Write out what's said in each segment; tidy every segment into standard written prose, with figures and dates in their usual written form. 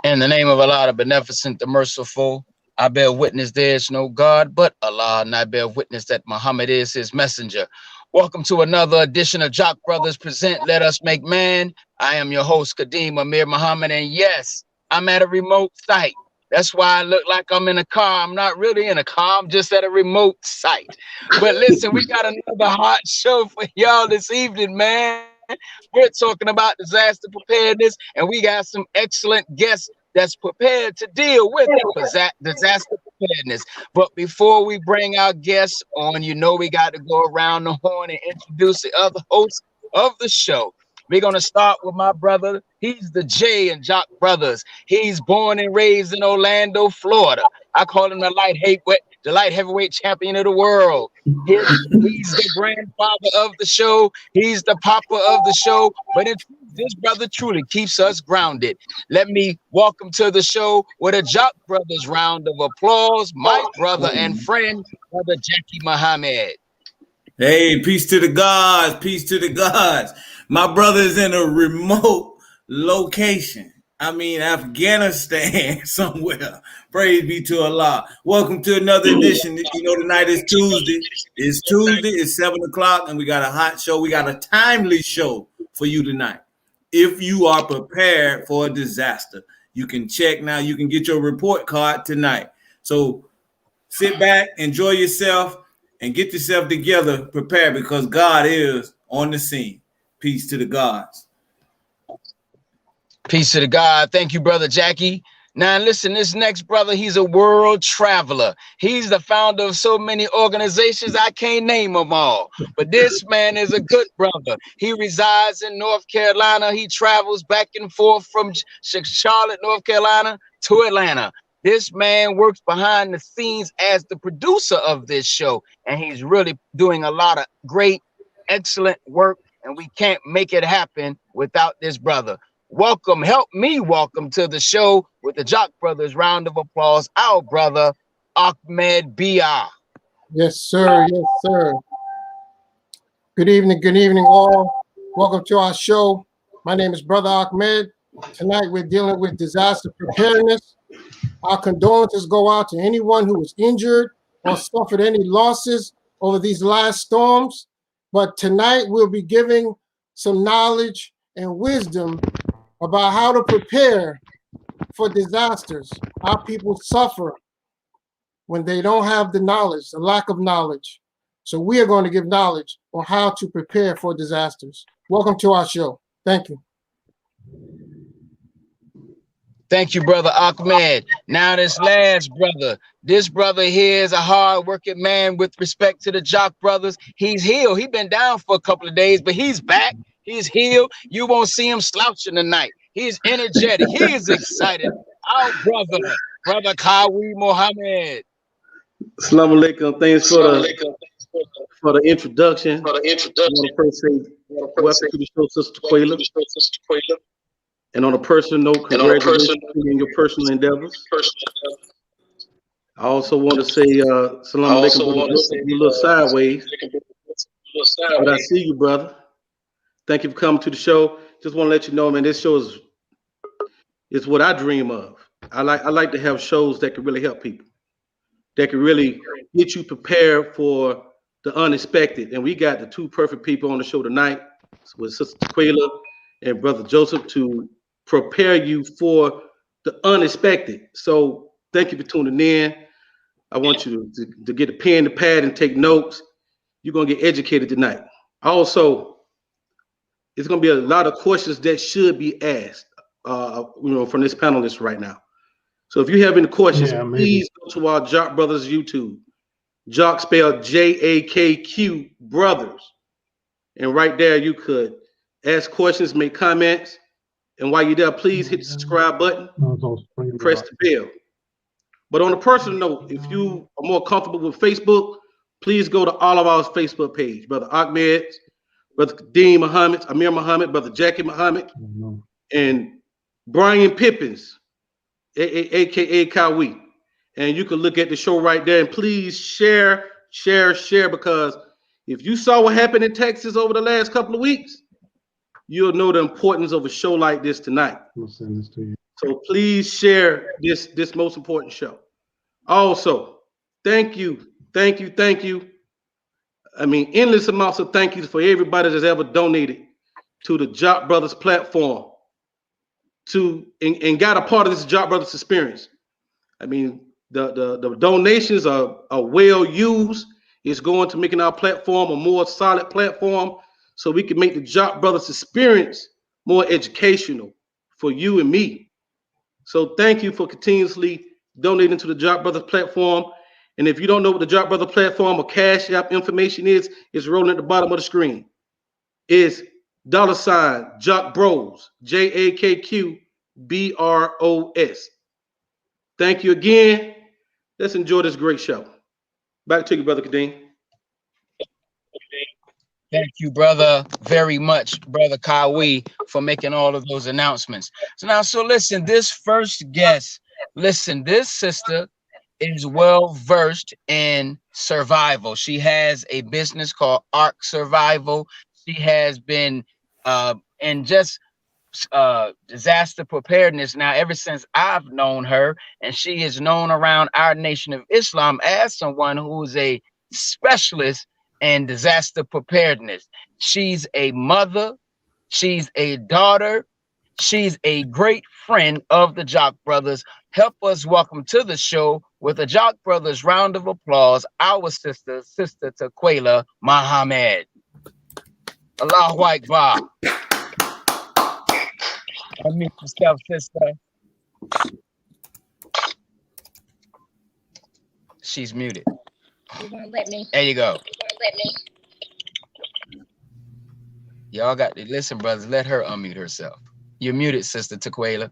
In the name of Allah, the beneficent, the merciful, I bear witness there is no God but Allah, and I bear witness that Muhammad is his messenger. Welcome to another edition of Jock Brothers Present Let Us Make Man. I am your host, Kadeem Amir Muhammad, and yes, I'm at a remote site. That's why I look like I'm in a car. I'm not really in a car, I'm just at a remote site. But listen, we got another hot show for y'all this evening, man. We're talking about disaster preparedness, and we got some excellent guests that's prepared to deal with disaster preparedness. But before we bring our guests on, we got to go around the horn and introduce the other hosts of the show. We're going to start with my brother. He's the J and Jock Brothers. He's born and raised in Orlando, Florida. I call him the light heavyweight champion of the world. He's the grandfather of the show. He's the papa of the show. But this brother truly keeps us grounded. Let me welcome to the show with a Jock Brothers round of applause, my brother and friend, Brother Jackie Muhammad. Hey, peace to the gods, peace to the gods. My brother is in a remote location. I mean, Afghanistan somewhere. Praise be to Allah. Welcome to another edition. Tonight is Tuesday. It's Tuesday. It's 7 o'clock, and we got a hot show. We got a timely show for you tonight. If you are prepared for a disaster, you can check now. You can get your report card tonight. So sit back, enjoy yourself, and get yourself together, prepared, because God is on the scene. Peace to the gods. Peace to the God. Thank you, Brother Jackie. Now, listen, this next brother, he's a world traveler. He's the founder of so many organizations, I can't name them all. But this man is a good brother. He resides in North Carolina. He travels back and forth from Charlotte, North Carolina to Atlanta. This man works behind the scenes as the producer of this show, and he's really doing a lot of great, excellent work, and we can't make it happen without this brother. Help me welcome to the show with the Jock Brothers round of applause, our brother, Ahmed Bia. Yes, sir. Yes, sir. Good evening, all. Welcome to our show. My name is Brother Ahmed. Tonight we're dealing with disaster preparedness. Our condolences go out to anyone who was injured or suffered any losses over these last storms. But tonight we'll be giving some knowledge and wisdom about how to prepare for disasters. Our people suffer when they don't have the knowledge, the lack of knowledge. So we are going to give knowledge on how to prepare for disasters. Welcome to our show. Thank you. Thank you, Brother Ahmed. Now this brother here is a hard-working man with respect to the Jock Brothers. He's healed. He's been down for a couple of days, but he's back. He's healed. You won't see him slouching tonight. He's energetic. He is excited. Our Brother Kawi Mohammed. Assalamu alaikum. Thanks for the introduction. I want to first say welcome to the show, Sister Quayla. And on a personal note, congratulations in your personal endeavors. I also want to say salam alaikum. You look sideways, but I see you, brother. Thank you for coming to the show. Just want to let you know, man, this show is what I dream of. I like to have shows that can really help people, that can really get you prepared for the unexpected. And we got the two perfect people on the show tonight with Sister Quayla and Brother Joseph to prepare you for the unexpected. So thank you for tuning in. I want you to get a pen, and pad, and take notes. You're going to get educated tonight. Also, it's going to be a lot of questions that should be asked, from this panelist right now. So if you have any questions, please go to our Jock Brothers YouTube. Jock spelled J-A-K-Q Brothers. And right there, you could ask questions, make comments. And while you're there, please hit the subscribe button and press the bell. But on a personal note, if you are more comfortable with Facebook, please go to all of our Facebook page. Brother Ahmed, Brother Kadeem Muhammad, Amir Muhammad, Brother Jackie Muhammad, and Brian Pippins, a.k.a. Kawi. And you can look at the show right there. And please share, because if you saw what happened in Texas over the last couple of weeks, you'll know the importance of a show like this tonight. I'll send this to you. So please share this most important show. Also, thank you. I mean, endless amounts of thank yous for everybody that's ever donated to the Jock Brothers platform and got a part of this Jock Brothers experience. I mean, the donations are well used. It's going to making our platform a more solid platform so we can make the Jock Brothers experience more educational for you and me. So thank you for continuously donating to the Jock Brothers platform. And if you don't know what the Jock Brothers platform or Cash App information is, it's rolling at the bottom of the screen. It's $ Jock Bros, JAKQBROS. Thank you again. Let's enjoy this great show. Back to you, Brother Kadeem. Thank you, brother, very much, brother Kawi, for making all of those announcements. So listen, this first guest, listen, this sister is well versed in survival. She has a business called Ark Survival. She has been in just disaster preparedness now ever since I've known her, and she is known around our Nation of Islam as someone who is a specialist in disaster preparedness. She's a mother, she's a daughter, she's a great friend of the Jock Brothers. Help us welcome to the show with a Jock Brothers round of applause, our sister Taquela Muhammad. Allahu Akbar. Unmute yourself, sister. She's muted. You won't let me. There you go. You won't let me. Y'all got to listen, brothers. Let her unmute herself. You're muted, sister Taquela.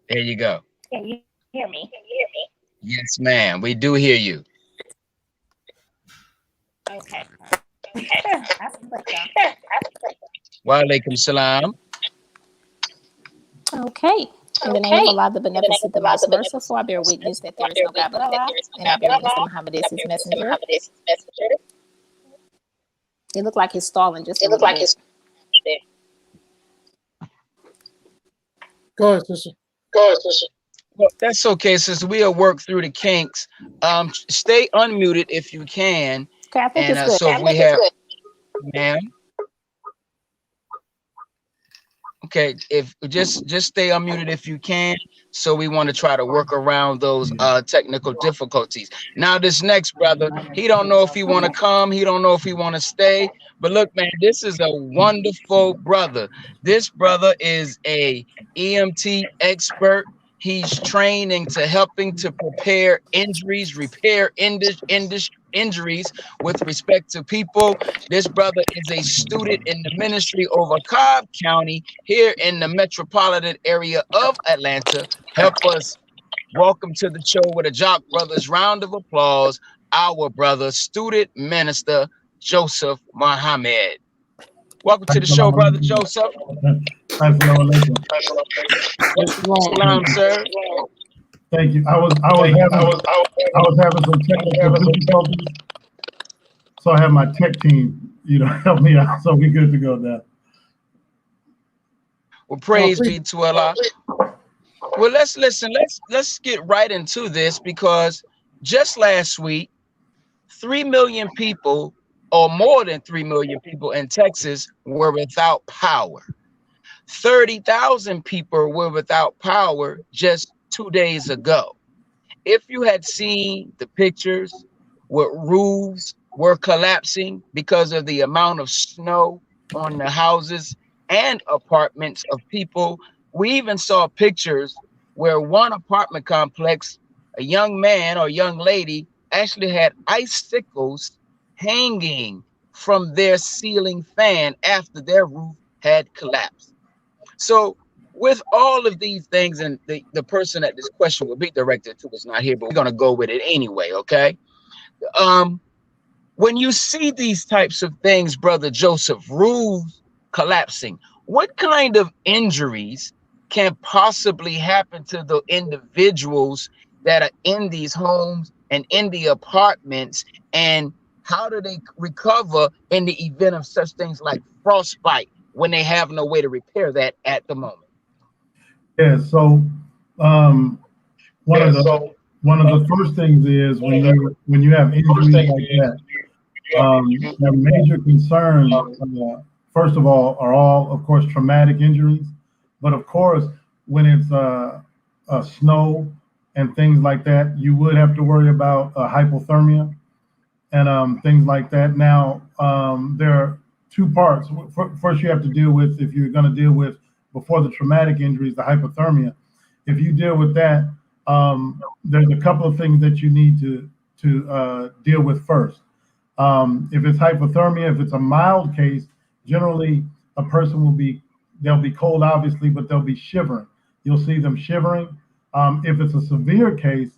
There you go. Can you hear me? Yes, ma'am. We do hear you. Okay. Wa alaikum salam. Okay. In the name of Allah, the beneficent, the most merciful, I bear witness that there is no God but Allah, and I bear witness that Muhammad is his messenger. It looked like he's stalling just a little bit. Go ahead, sister. Well, that's okay, sister. We'll work through the kinks. Stay unmuted if you can. Okay, I think it's good. So if we have, ma'am. Okay, if just stay unmuted if you can. So we want to try to work around those technical difficulties. Now, this next brother, he don't know if he want to come, he don't know if he want to stay. But look, man, this is a wonderful brother. This brother is a EMT expert. He's training to helping to prepare injuries, repair injuries with respect to people. This brother is a student in the ministry over Cobb County here in the metropolitan area of Atlanta. Help us welcome to the show with a Jock Brothers round of applause, our brother, student minister Joseph Muhammad. Welcome to the show, brother Joseph. Salam, sir. Thank you. I was having some technical difficulties, so I have my tech team, help me out. So we're good to go now. Well, praise be to Allah. Well, let's listen. Let's get right into this, because just last week, 3 million people, or more than 3 million people in Texas, were without power. 30,000 people were without power just 2 days ago. If you had seen the pictures where roofs were collapsing because of the amount of snow on the houses and apartments of people, we even saw pictures where one apartment complex, a young man or young lady actually had icicles hanging from their ceiling fan after their roof had collapsed. So with all of these things, and the person that this question will be directed to is not here, but we're going to go with it anyway, okay? When you see these types of things, brother Joseph, roofs collapsing, what kind of injuries can possibly happen to the individuals that are in these homes and in the apartments? And how do they recover in the event of such things like frostbite when they have no way to repair that at the moment? Yeah, so um, one of the first things is when you have injuries like that, your major concern, first of all, of course, traumatic injuries. But of course, when it's snow and things like that, you would have to worry about hypothermia and things like that. Now, there are two parts. First, you have to deal with, if you're going to deal with before the traumatic injuries, the hypothermia. If you deal with that, there's a couple of things that you need to deal with first. If it's hypothermia, if it's a mild case, generally a person they'll be cold, obviously, but they'll be shivering. You'll see them shivering. If it's a severe case,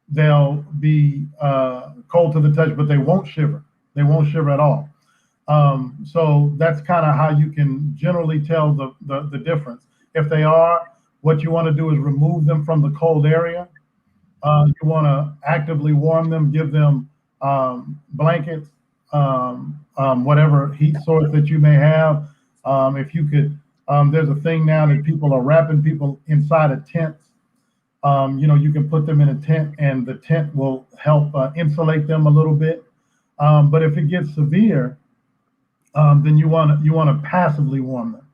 they'll be cold to the touch, but they won't shiver. They won't shiver at all. So that's kind of how you can generally tell the difference. If they are, what you want to do is remove them from the cold area. You want to actively warm them, give them blankets, whatever heat source that you may have. If you could, there's a thing now that people are wrapping people inside of tents. You can put them in a tent, and the tent will help insulate them a little bit. But if it gets severe, then you want to passively warm them.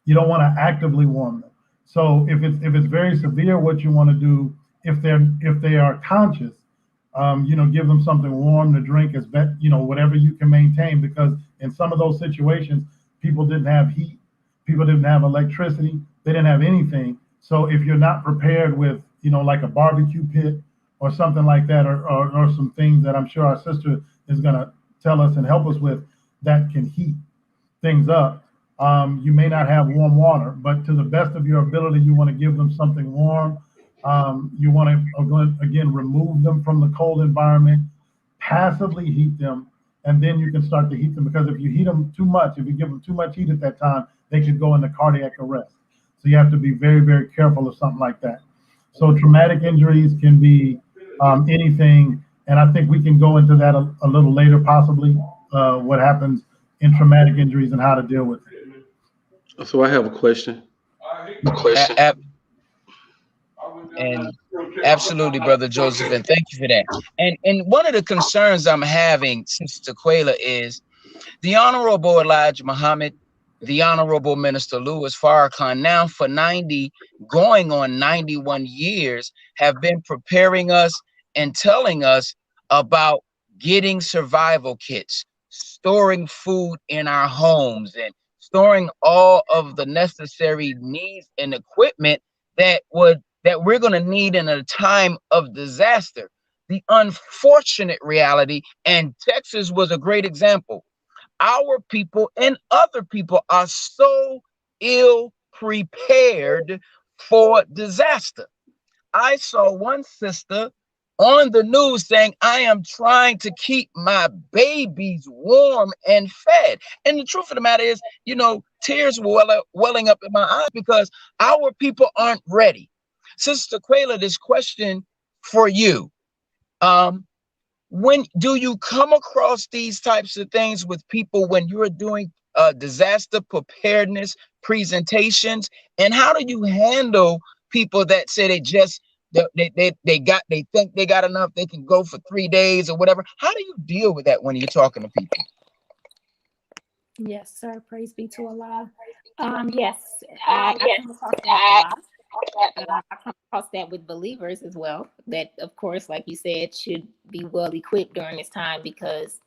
You don't want to actively warm them. So if it's very severe, what you want to do, if they are conscious, give them something warm to drink, whatever you can maintain, because in some of those situations, people didn't have heat, people didn't have electricity, they didn't have anything. So if you're not prepared with, like a barbecue pit or something like that, or some things that I'm sure our sister is going to tell us and help us with that can heat things up, you may not have warm water, but to the best of your ability, you want to give them something warm. You want to, again, remove them from the cold environment, passively heat them, and then you can start to heat them, because if you heat them too much, if you give them too much heat at that time, they could go into cardiac arrest. So you have to be very, very careful of something like that. So traumatic injuries can be anything, and I think we can go into that a little later, possibly, what happens in traumatic injuries and how to deal with it. So I have a question. And absolutely, Brother Joseph, and thank you for that. And one of the concerns I'm having, Sister Quayla, is the Honorable Elijah Muhammad, the Honorable Minister Louis Farrakhan, now for 90, going on 91 years, have been preparing us and telling us about getting survival kits, storing food in our homes, and storing all of the necessary needs and equipment that we're going to need in a time of disaster. The unfortunate reality, and Texas was a great example, our people and other people are so ill prepared for disaster. I saw one sister on the news saying, I am trying to keep my babies warm and fed. And the truth of the matter is, tears were welling up in my eyes because our people aren't ready. Sister Quayla, this question for you. When do you come across these types of things with people when you're doing disaster preparedness presentations? And how do you handle people that say they think they got enough, they can go for 3 days or whatever? How do you deal with that when you're talking to people? Yes, sir. Praise be to Allah. Yes, I come across that a lot. I come across that with believers as well, that of course, like you said, should be well equipped during this time, because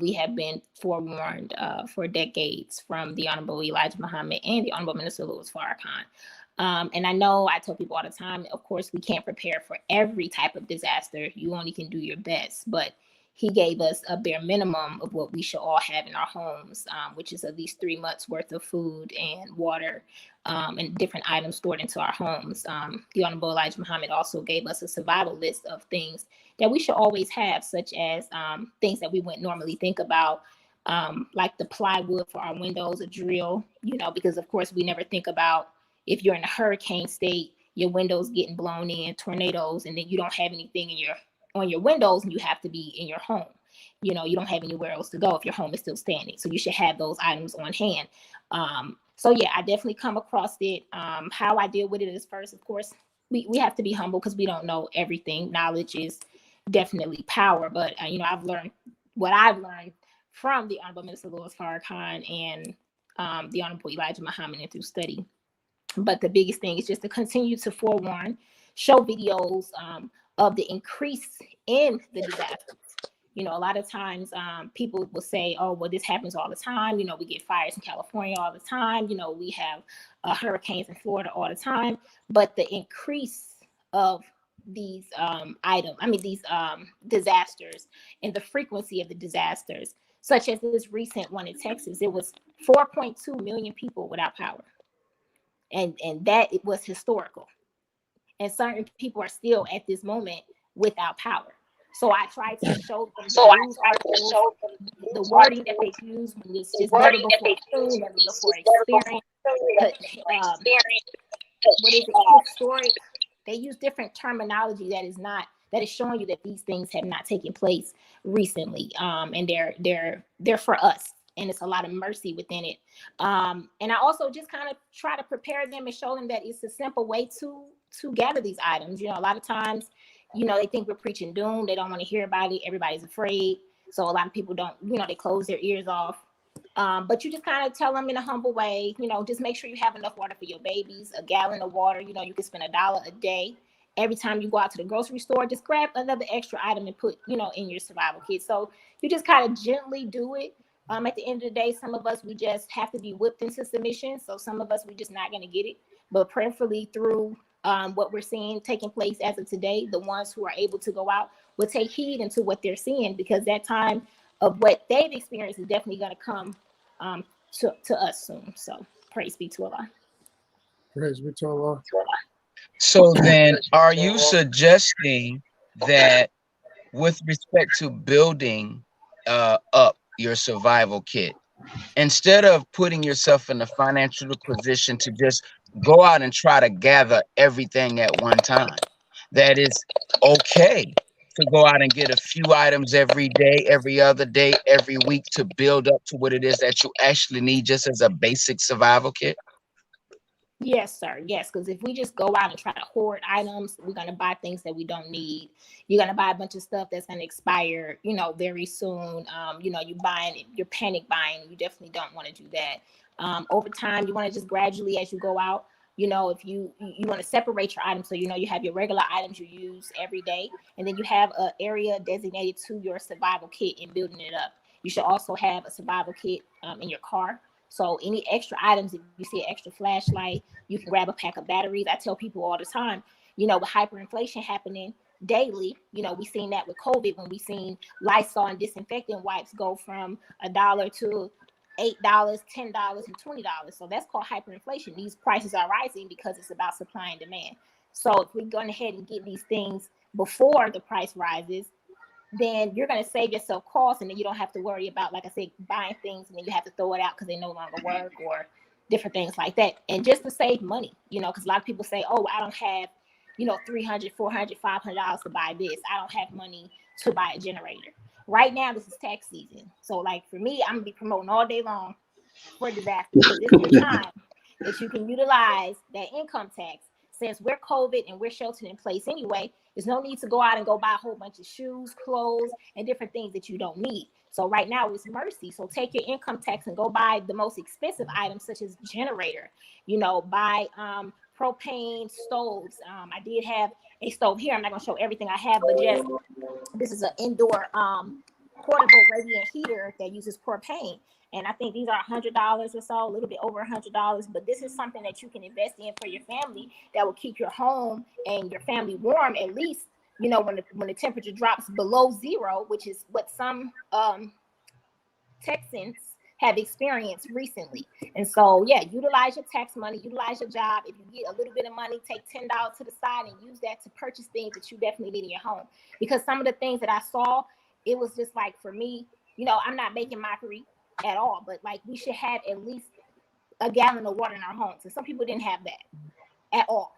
we have been forewarned for decades from the Honorable Elijah Muhammad and the Honorable Minister Louis Farrakhan. And I know I tell people all the time, of course, we can't prepare for every type of disaster. You only can do your best, but he gave us a bare minimum of what we should all have in our homes, which is at least 3 months worth of food and water, and different items stored into our homes. The Honorable Elijah Muhammad also gave us a survival list of things that we should always have, such as things that we wouldn't normally think about, like the plywood for our windows, a drill, because of course we never think about if you're in a hurricane state, your windows getting blown in, tornadoes, and then you don't have anything on your windows and you have to be in your home. you don't have anywhere else to go if your home is still standing. So you should have those items on hand. So yeah, I definitely come across it. How I deal with it is, first, of course, we have to be humble because we don't know everything. Knowledge is definitely power, but I've learned what I've learned from the Honorable Minister Louis Farrakhan and the Honorable Elijah Muhammad and through study. But the biggest thing is just to continue to forewarn, show videos of the increase in the disasters. A lot of times people will say, oh, well, this happens all the time. We get fires in California all the time. We have hurricanes in Florida all the time. But the increase of these disasters and the frequency of the disasters, such as this recent one in Texas, it was 4.2 million people without power. And that it was historical. And certain people are still at this moment without power. So I try to show them the wording that they use when it's just never before seen, never before experienced. What is it? Historic. They use different terminology that is showing you that these things have not taken place recently. And they're for us. And it's a lot of mercy within it. And I also just kind of try to prepare them and show them that it's a simple way to gather these items. A lot of times, they think we're preaching doom. They don't want to hear about it. Everybody's afraid. So a lot of people don't, they close their ears off. But you just kind of tell them in a humble way, just make sure you have enough water for your babies, a gallon of water. You can spend $1 a day. Every time you go out to the grocery store, just grab another extra item and put, in your survival kit. So you just kind of gently do it. At the end of the day, some of us, we just have to be whipped into submission. So some of us, we just not going to get it. But prayerfully through what we're seeing taking place as of today, the ones who are able to go out will take heed into what they're seeing, because that time of what they've experienced is definitely going to come to us soon. So praise be to Allah. Praise be to Allah. So then, are you suggesting that with respect to building up your survival kit, instead of putting yourself in a financial position to just go out and try to gather everything at one time, that it's okay to go out and get a few items every day, every other day, every week to build up to what it is that you actually need just as a basic survival kit? Yes, sir. Yes, because if we just go out and try to hoard items, we're going to buy things that we don't need. You're going to buy a bunch of stuff that's going to expire, very soon. You're panic buying. You definitely don't want to do that. Over time, you want to just gradually, as you go out, if you want to separate your items. So, you have your regular items you use every day, and then you have an area designated to your survival kit and building it up. You should also have a survival kit in your car. So any extra items, if you see an extra flashlight, you can grab a pack of batteries. I tell people all the time, with hyperinflation happening daily, we seen that with COVID when we seen Lysol and disinfectant wipes go from $1 to $8, $10, and $20. So that's called hyperinflation. These prices are rising because it's about supply and demand. So if we're going ahead and get these things before the price rises, then you're going to save yourself costs, and then you don't have to worry about, like I said, buying things and then you have to throw it out because they no longer work or different things like that. And just to save money, because a lot of people say, oh, I don't have, $300, $400, $500 to buy this. I don't have money to buy a generator. Right now, this is tax season. So like for me, I'm going to be promoting all day long for disaster, because this is the time that you can utilize that income tax. Since we're COVID and we're sheltered in place anyway, there's no need to go out and go buy a whole bunch of shoes, clothes, and different things that you don't need. So right now it's mercy. So take your income tax and go buy the most expensive items, such as generator, buy propane stoves. I did have a stove here. I'm not going to show everything I have, but just this is an indoor portable radiant heater that uses propane. And I think these are $100 or so, a little bit over $100. But this is something that you can invest in for your family that will keep your home and your family warm, at least, when the temperature drops below zero, which is what some Texans have experienced recently. And so, yeah, utilize your tax money, utilize your job. If you get a little bit of money, take $10 to the side and use that to purchase things that you definitely need in your home. Because some of the things that I saw, it was just like, for me, I'm not making mockery at all, but like we should have at least a gallon of water in our homes. And some people didn't have that at all.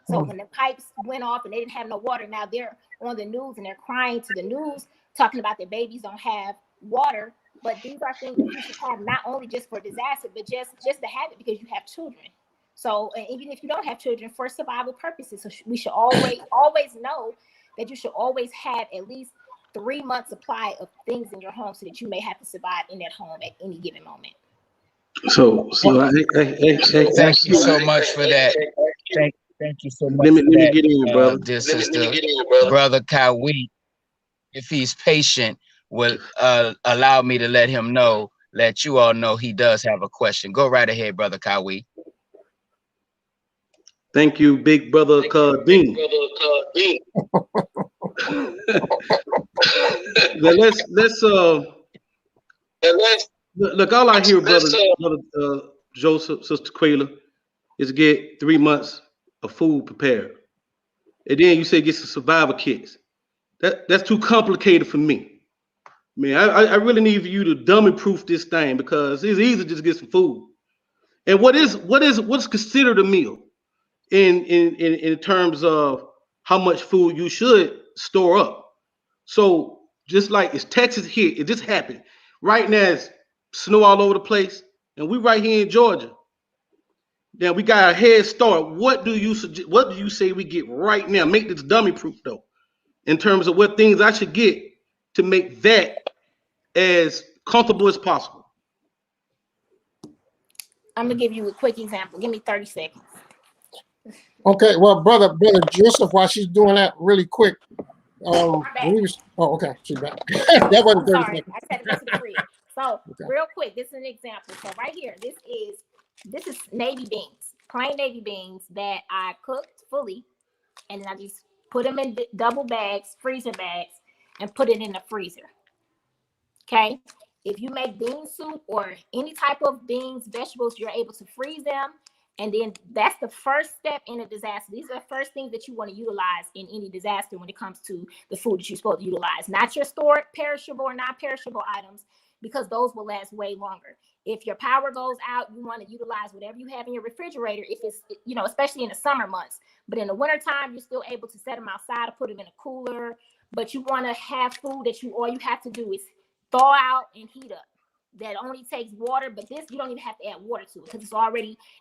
So when the pipes went off and they didn't have no water, now they're on the news and they're crying to the news talking about that babies don't have water, but these are things that you should have not only just for disaster, but just to have it because you have children. So even if you don't have children, for survival purposes, so we should always know that you should always have at least 3 months supply of things in your home so that you may have to survive in that home at any given moment. So Thank you so much for that. Thank you so much. Let me get in, brother. This is the brother Kawi. If he's patient, will allow me to let him know, let you all know he does have a question. Go right ahead, brother Kawi. Thank you, big brother Dean. let's look. All I hear, brother Joseph, sister Quayla, is get 3 months of food prepared, and then you say get some survival kits. That's too complicated for me. Man, I really need you to dummy proof this thing because it's easy to just get some food. And what's considered a meal in terms of how much food you should store up. So just like it's Texas here, it just happened. Right now it's snow all over the place, and we right here in Georgia. Now we got a head start. What do you suggest? What do you say we get right now? Make this dummy proof though, in terms of what things I should get to make that as comfortable as possible. I'm gonna give you a quick example. Give me 30 seconds. Okay, well, brother Joseph, while she's doing that really quick, okay, she's back. That wasn't 30 seconds. I said it was free. So real quick, this is an example. So right here, this is navy beans, plain navy beans that I cooked fully, and then I just put them in double bags, freezer bags, and put it in the freezer. Okay. If you make bean soup or any type of beans, vegetables, you're able to freeze them. And then that's the first step in a disaster. These are the first things that you want to utilize in any disaster when it comes to the food that you're supposed to utilize. Not your stored perishable or non-perishable items, because those will last way longer. If your power goes out, you want to utilize whatever you have in your refrigerator, if it's, especially in the summer months. But in the wintertime, you're still able to set them outside or put them in a cooler. But you want to have food that all you have to do is thaw out and heat up. That only takes water, but this you don't even have to add water to it because it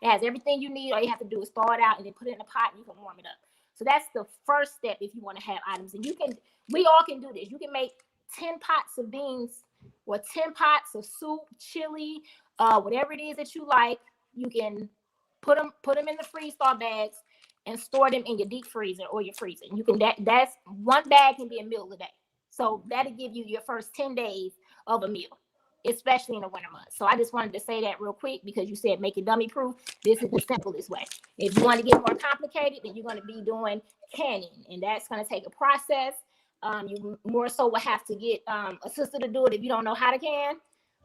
has everything you need. All you have to do is thaw it out and then put it in a pot and you can warm it up. So that's the first step if you want to have items. And we all can do this. You can make 10 pots of beans or 10 pots of soup, chili, whatever it is that you like. You can put them in the freeze thaw bags and store them in your deep freezer or your freezer. You can that's one bag can be a meal a day. So that'll give you your first 10 days of a meal, especially in the winter months. So I just wanted to say that real quick because you said make it dummy proof. This is the simplest way. If you want to get more complicated, then you're going to be doing canning, and that's going to take a process. You more so will have to get a sister to do it if you don't know how to can.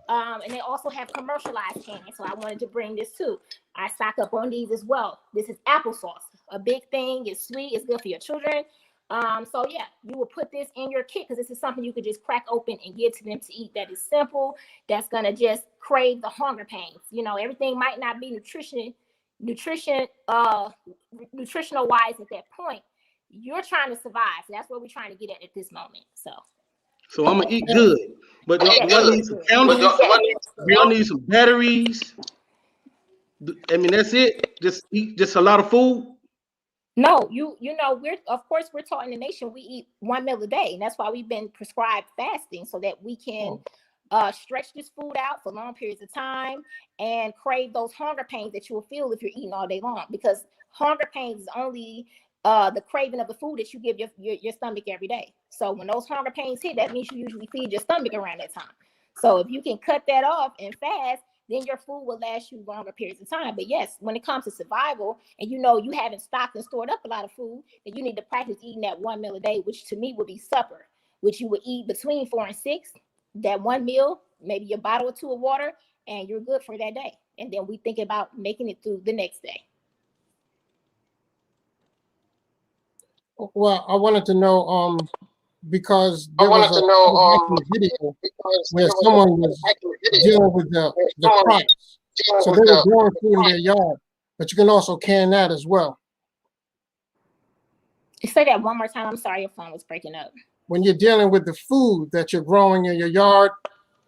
And they also have commercialized candy. So I wanted to bring this too. I stock up on these as well. This is applesauce, a big thing. It's sweet. It's good for your children. So yeah, you will put this in your kit because this is something you could just crack open and give to them to eat. That is simple. That's gonna just crave the hunger pains. Everything might not be nutritional wise at that point. You're trying to survive. So that's what we're trying to get at this moment. So I'm gonna eat good, but do I need some candles? Do I need some batteries? I mean, that's it. Just eat just a lot of food. No, we're taught in the nation we eat 1 meal a day, and that's why we've been prescribed fasting so that we can stretch this food out for long periods of time and crave those hunger pains that you will feel if you're eating all day long. Because hunger pains is only the craving of the food that you give your stomach every day. So when those hunger pains hit, that means you usually feed your stomach around that time. So if you can cut that off and fast, then your food will last you longer periods of time. But yes, when it comes to survival, and you haven't stocked and stored up a lot of food, then you need to practice eating that 1 meal a day, which to me would be supper, which you would eat between 4 and 6. That one meal, maybe a bottle or two of water, and you're good for that day. And then we think about making it through the next day. Well, I wanted to know because there was a video where someone was dealing with the crops. So they were growing food in their yard, but you can also can that as well. Say that one more time. I'm sorry, your phone was breaking up. when you're dealing with the food that you're growing in your yard,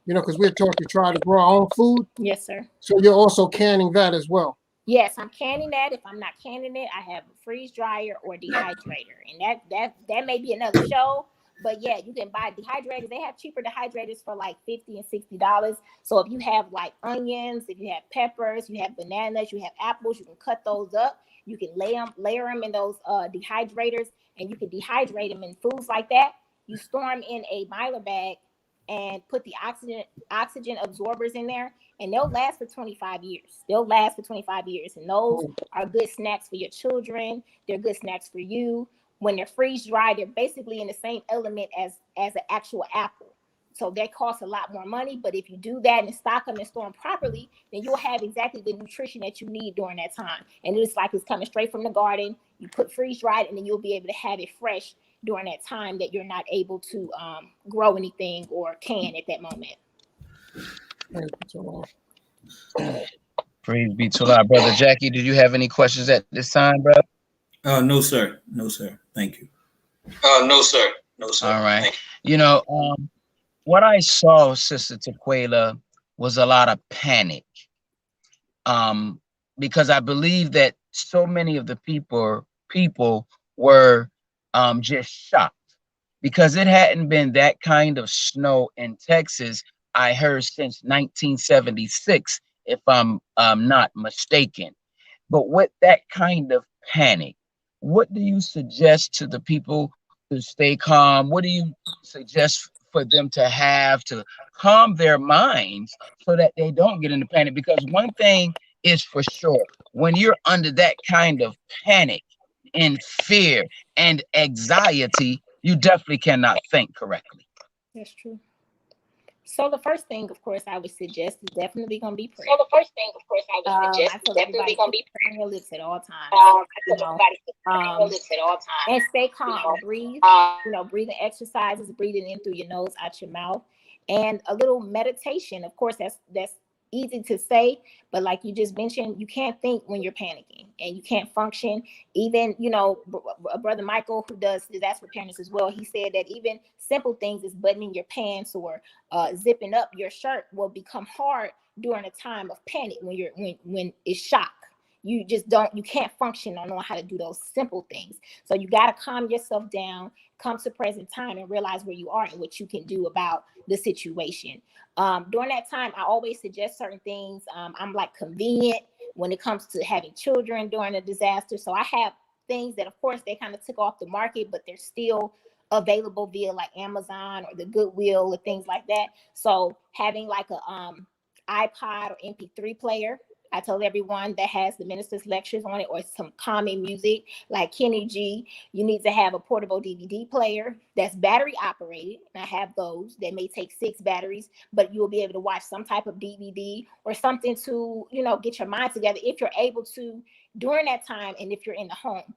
you know, because we're taught to try to grow our own food. Yes, sir. So you're also canning that as well. Yes, I'm canning that. If I'm not canning it, I have a freeze dryer or dehydrator, and that may be another show. But yeah, you can buy dehydrators. They have cheaper dehydrators for like $50 and $60. So if you have like onions, if you have peppers, you have bananas, you have apples, you can cut those up. You can layer them in those dehydrators, and you can dehydrate them in foods like that. You store them in a Mylar bag and put the oxygen absorbers in there, and they'll last for 25 years. They'll last for 25 years. And those are good snacks for your children. They're good snacks for you. When they're freeze dried, they're basically in the same element as an actual apple. So that costs a lot more money. But if you do that and stock them and store them properly, then you'll have exactly the nutrition that you need during that time. And it's like it's coming straight from the garden. You put freeze dried, and then you'll be able to have it fresh during that time that you're not able to grow anything or can at that moment. Praise be to Allah, brother Jackie. Do you have any questions at this time, brother? No, sir. No, sir. Thank you. No, sir. No, sir. All right. You know, what I saw, Sister Tequila, was a lot of panic. Because I believe that so many of the people were just shocked because it hadn't been that kind of snow in Texas, I heard, since 1976, if I'm not mistaken. But with that kind of panic, what do you suggest to the people to stay calm? What do you suggest for them to have to calm their minds so that they don't get into panic? Because one thing is for sure, when you're under that kind of panic and fear and anxiety, you definitely cannot think correctly. That's true. So the first thing, of course, I would suggest is definitely going to be prayer. Definitely going to be prayer. Your lips at all times. And stay calm. Breathe. Breathing exercises, breathing in through your nose, out your mouth, and a little meditation. Of course, that's easy to say, but like you just mentioned, you can't think when you're panicking, and you can't function. Even, Brother Michael, who does disaster preparedness as well, he said that even simple things as buttoning your pants or zipping up your shirt will become hard during a time of panic when it's shock. You can't function or know how to do those simple things. So you got to calm yourself down, come to present time, and realize where you are and what you can do about the situation. During that time, I always suggest certain things. I'm like convenient when it comes to having children during a disaster. So I have things that, of course, they kind of took off the market, but they're still available via like Amazon or the Goodwill or things like that. So having like a iPod or MP3 player, I told everyone that has the minister's lectures on it or some calming music like Kenny G. You need to have a portable DVD player that's battery operated. And I have those that may take 6 batteries, but you'll be able to watch some type of DVD or something to, get your mind together if you're able to during that time. And if you're in the home,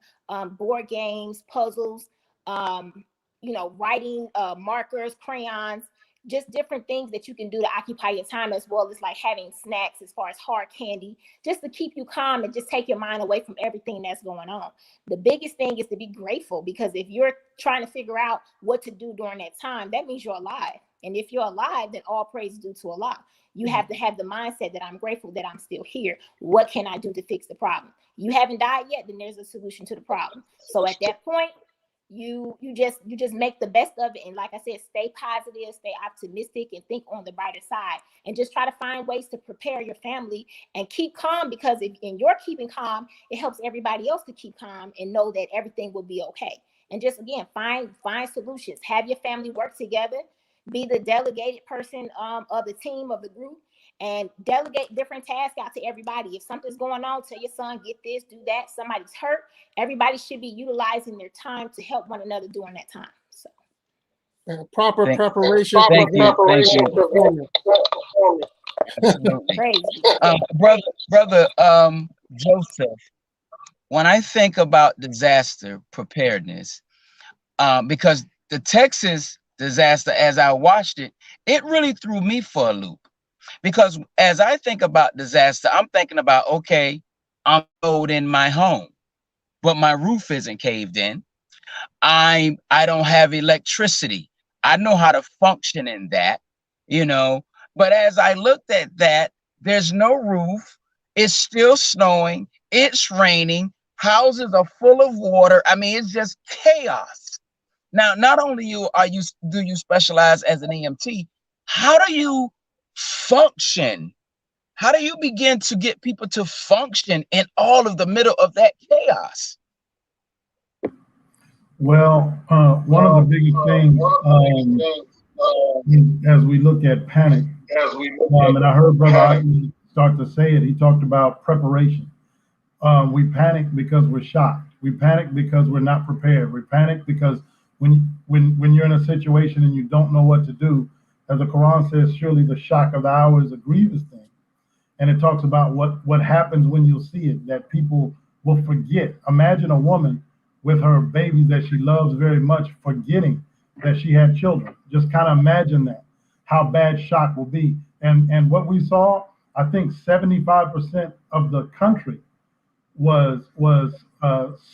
board games, puzzles, writing, markers, crayons, just different things that you can do to occupy your time, as well as like having snacks as far as hard candy, just to keep you calm and just take your mind away from everything that's going on. The biggest thing is to be grateful, because if you're trying to figure out what to do during that time, that means you're alive. And if you're alive, then all praise is due to Allah. You have to have the mindset that I'm grateful that I'm still here. What can I do to fix the problem? You haven't died yet, then there's a solution to the problem. So at that point, you just make the best of it. And like I said, stay positive, stay optimistic, and think on the brighter side, and just try to find ways to prepare your family and keep calm, because if in your keeping calm, it helps everybody else to keep calm and know that everything will be okay. And just, again, find solutions. Have your family work together. Be the delegated person of the team, of the group, and delegate different tasks out to everybody. If something's going on, tell your son, get this, do that. Somebody's hurt. Everybody should be utilizing their time to help one another during that time. So, proper preparation. Thank you. Brother Joseph, when I think about disaster preparedness, because the Texas disaster, as I watched it, it really threw me for a loop. Because as I think about disaster, I'm thinking about, okay, I'm in my home, but my roof isn't caved in. I don't have electricity. I know how to function in that, you know. But as I looked at that, there's no roof. It's still snowing. It's raining. Houses are full of water. I mean, it's just chaos. Now, not only do you specialize as an EMT, how do you function? How do you begin to get people to function in all of the middle of that chaos? Well, one of the biggest things as we look at panic, and I heard Brother Aki start to say it, he talked about preparation. We panic because we're shocked. We panic because we're not prepared. We panic because when you're in a situation and you don't know what to do, as the Quran says, surely the shock of the hour is a grievous thing. And it talks about what happens when you'll see it, that people will forget. Imagine a woman with her babies that she loves very much, forgetting that she had children. Just kind of imagine that, how bad shock will be. And what we saw, I think 75% of the country was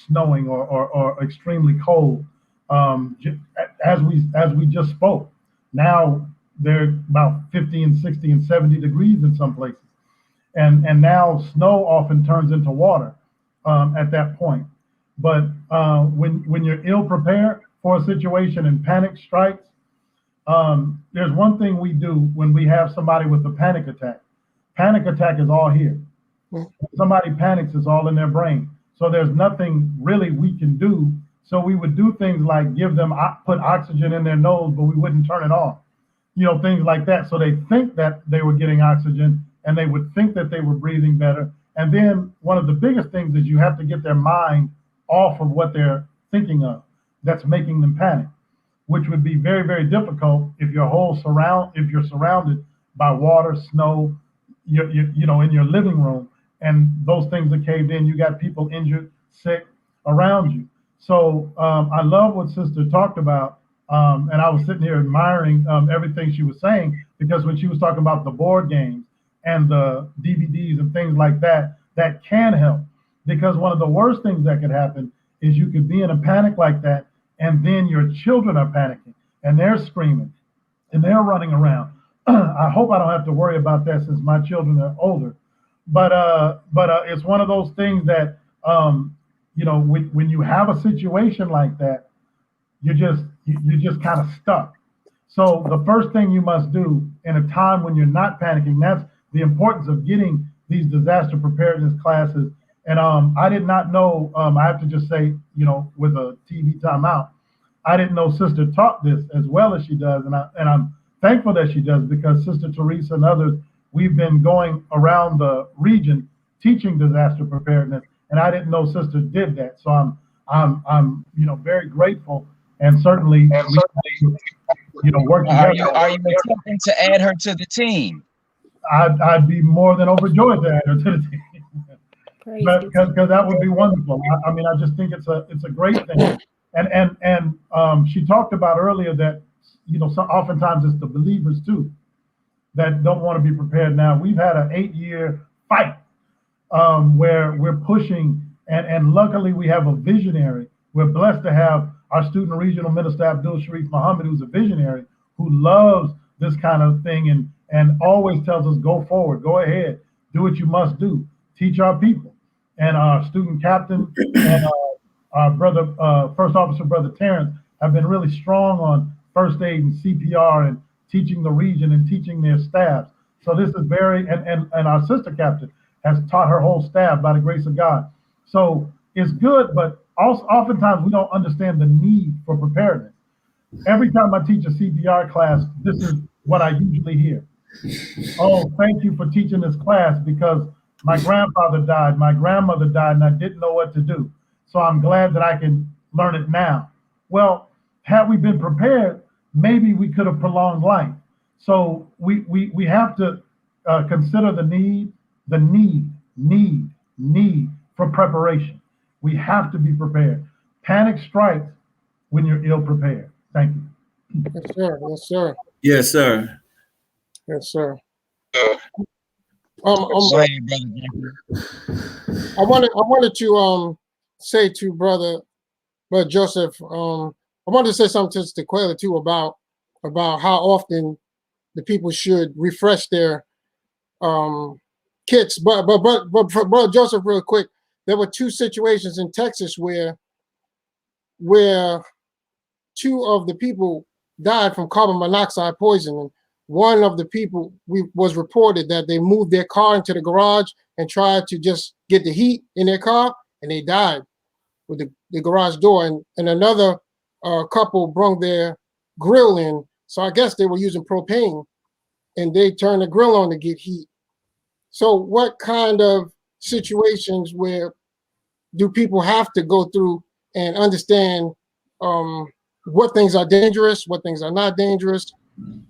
snowing or extremely cold. As we just spoke, now they're about 50 and 60 and 70 degrees in some places. And now snow often turns into water at that point. But when you're ill prepared for a situation and panic strikes, there's one thing we do when we have somebody with a panic attack. Panic attack is all here. When somebody panics, it's all in their brain. So there's nothing really we can do. So we would do things like put oxygen in their nose, but we wouldn't turn it on. You know, things like that. So they think that they were getting oxygen and they would think that they were breathing better. And then one of the biggest things is you have to get their mind off of what they're thinking of that's making them panic, which would be very, very difficult if if you're surrounded by water, snow, you know, in your living room, and those things are caved in. You got people injured, sick around you. So I love what Sister talked about, and I was sitting here admiring everything she was saying, because when she was talking about the board games and the DVDs and things like that, that can help. Because one of the worst things that could happen is you could be in a panic like that, and then your children are panicking and they're screaming and they're running around. I hope I don't have to worry about that since my children are older. But it's one of those things that you know, when you have a situation like that, you're just kind of stuck. So the first thing you must do in a time when you're not panicking, that's the importance of getting these disaster preparedness classes. And I did not know, I have to just say, you know, with a TV timeout, I didn't know Sister taught this as well as she does. And I'm thankful that she does, because Sister Teresa and others, we've been going around the region teaching disaster preparedness. And I didn't know Sister did that. So I'm you know, very grateful, and certainly you know, work together. Are you attempting to add her to the team? I'd be more than overjoyed to add her to the team. Because that would be wonderful. I mean, I just think it's a great thing. And she talked about earlier that, you know, oftentimes it's the believers too that don't want to be prepared now. We've had an 8-year fight where we're pushing, and luckily we have a visionary. We're blessed to have our student regional minister, Abdul Sharif Muhammad, who's a visionary, who loves this kind of thing and always tells us, go forward, go ahead, do what you must do, teach our people. And our student captain and our brother, First Officer Brother Terrence, have been really strong on first aid and CPR and teaching the region and teaching their staffs. So this is and our sister captain has taught her whole staff by the grace of God. So it's good, but also oftentimes we don't understand the need for preparedness. Every time I teach a CPR class, this is what I usually hear. Oh, thank you for teaching this class, because my grandfather died, my grandmother died, and I didn't know what to do. So I'm glad that I can learn it now. Well, had we been prepared, maybe we could have prolonged life. So we have to consider the need for preparation. We have to be prepared. Panic strikes when you're ill prepared. Thank you. Yes, sir. Yes, sir. Yes, sir. Yes, sir. Go ahead, brother. I wanted to say to Brother But Joseph, I wanted to say something to Quayla too about how often the people should refresh their kits. But Joseph, real quick, there were two situations in Texas where two of the people died from carbon monoxide poisoning. One of the people was reported that they moved their car into the garage and tried to just get the heat in their car, and they died with the garage door. And another couple brung their grill in. So I guess they were using propane, and they turned the grill on to get heat. So what kind of situations where do people have to go through and understand what things are dangerous, what things are not dangerous,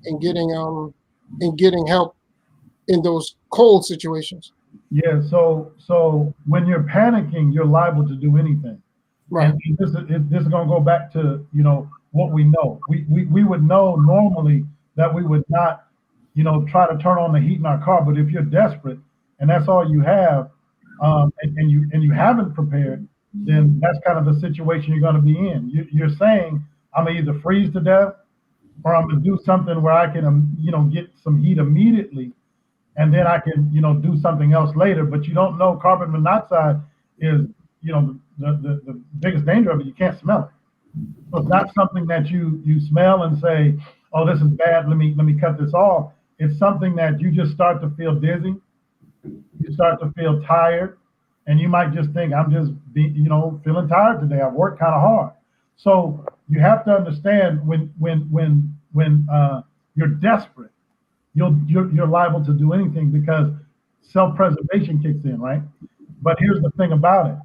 and getting help in those cold situations? Yeah, so when you're panicking, you're liable to do anything. Right. And this is going to go back to, what we know. We would know normally that we would not, try to turn on the heat in our car. But if you're desperate and that's all you have, and you haven't prepared, then that's kind of the situation you're going to be in. You're saying, I'm gonna either freeze to death or I'm gonna do something where I can, get some heat immediately, and then I can, do something else later. But you don't know carbon monoxide is, the biggest danger of it. You can't smell it. So it's not something that you smell and say, oh, this is bad. Let me cut this off. It's something that you just start to feel dizzy. You start to feel tired, and you might just think, I'm just feeling tired today. I've worked kind of hard. So you have to understand when you're desperate, you're liable to do anything because self-preservation kicks in, right? But here's the thing about it.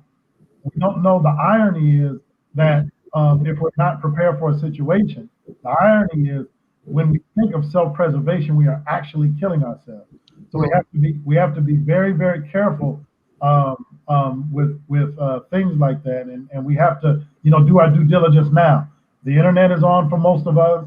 We don't know, the irony is that if we're not prepared for a situation, the irony is when we think of self-preservation, we are actually killing ourselves. So we have to be very, very careful with things like that, and we have to do our due diligence now. The internet is on for most of us.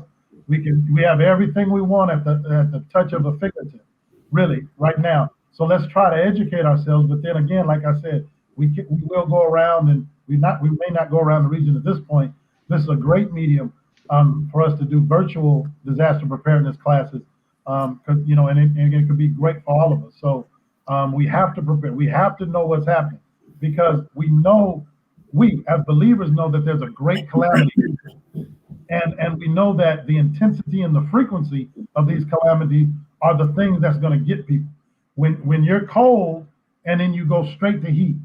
We have everything we want at the touch of a fingertip, really, right now. So let's try to educate ourselves. But then again, like I said, we will go around, and we may not go around the region at this point. This is a great medium for us to do virtual disaster preparedness classes, and it could be great for all of us. So we have to prepare. We have to know what's happening, because we as believers know that there's a great calamity, and we know that the intensity and the frequency of these calamities are the things that's going to get people. When you're cold and then you go straight to heat,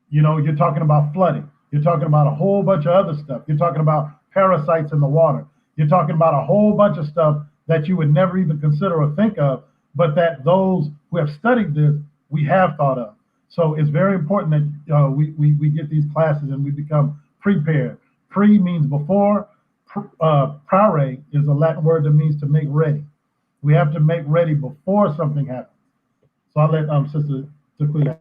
you're talking about flooding. You're talking about a whole bunch of other stuff. You're talking about parasites in the water. You're talking about a whole bunch of stuff that you would never even consider or think of, but that those who have studied this, we have thought of. So it's very important that we get these classes and we become prepared. Pre means before. Prare is a Latin word that means to make ready. We have to make ready before something happens. So I'll let Sister Tequila.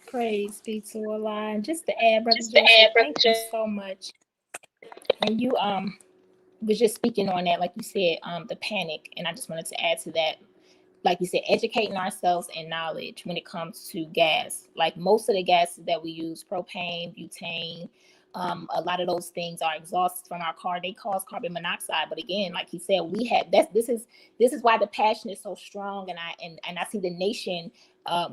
Praise be to Allah. And just to add, Brother Joseph, thank you so much. And you was just speaking on that, like you said, the panic. And I just wanted to add to that, like you said, educating ourselves and knowledge when it comes to gas. Like most of the gases that we use, propane, butane, a lot of those things are exhausts from our car. They cause carbon monoxide. But again, like he said, we have this is why the passion is so strong, and I see the nation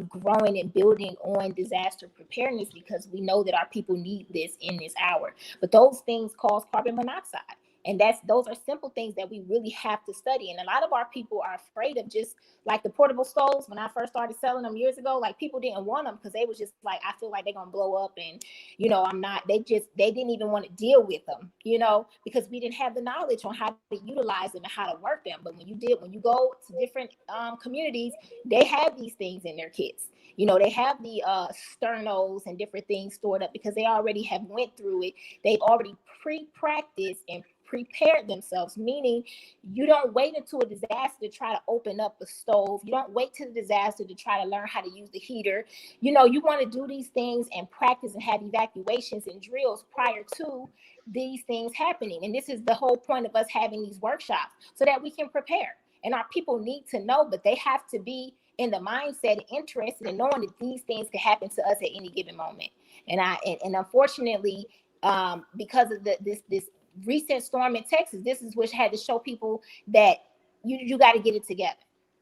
growing and building on disaster preparedness, because we know that our people need this in this hour. But those things cause carbon monoxide. And those are simple things that we really have to study. And a lot of our people are afraid of, just like the portable stoves. When I first started selling them years ago, like, people didn't want them because they was just like, I feel like they're gonna blow up, and they didn't even want to deal with them, because we didn't have the knowledge on how to utilize them and how to work them. But when you go to different communities, they have these things in their kits. They have the sternos and different things stored up because they already have went through it. They've already pre-practiced and prepared themselves, meaning you don't wait until a disaster to try to open up a stove. You don't wait till the disaster to try to learn how to use the heater. You want to do these things and practice and have evacuations and drills prior to these things happening. And this is the whole point of us having these workshops, so that we can prepare. And our people need to know, but they have to be in the mindset and interested in knowing that these things can happen to us at any given moment. And unfortunately, because of this recent storm in Texas, this is what had to show people that you got to get it together.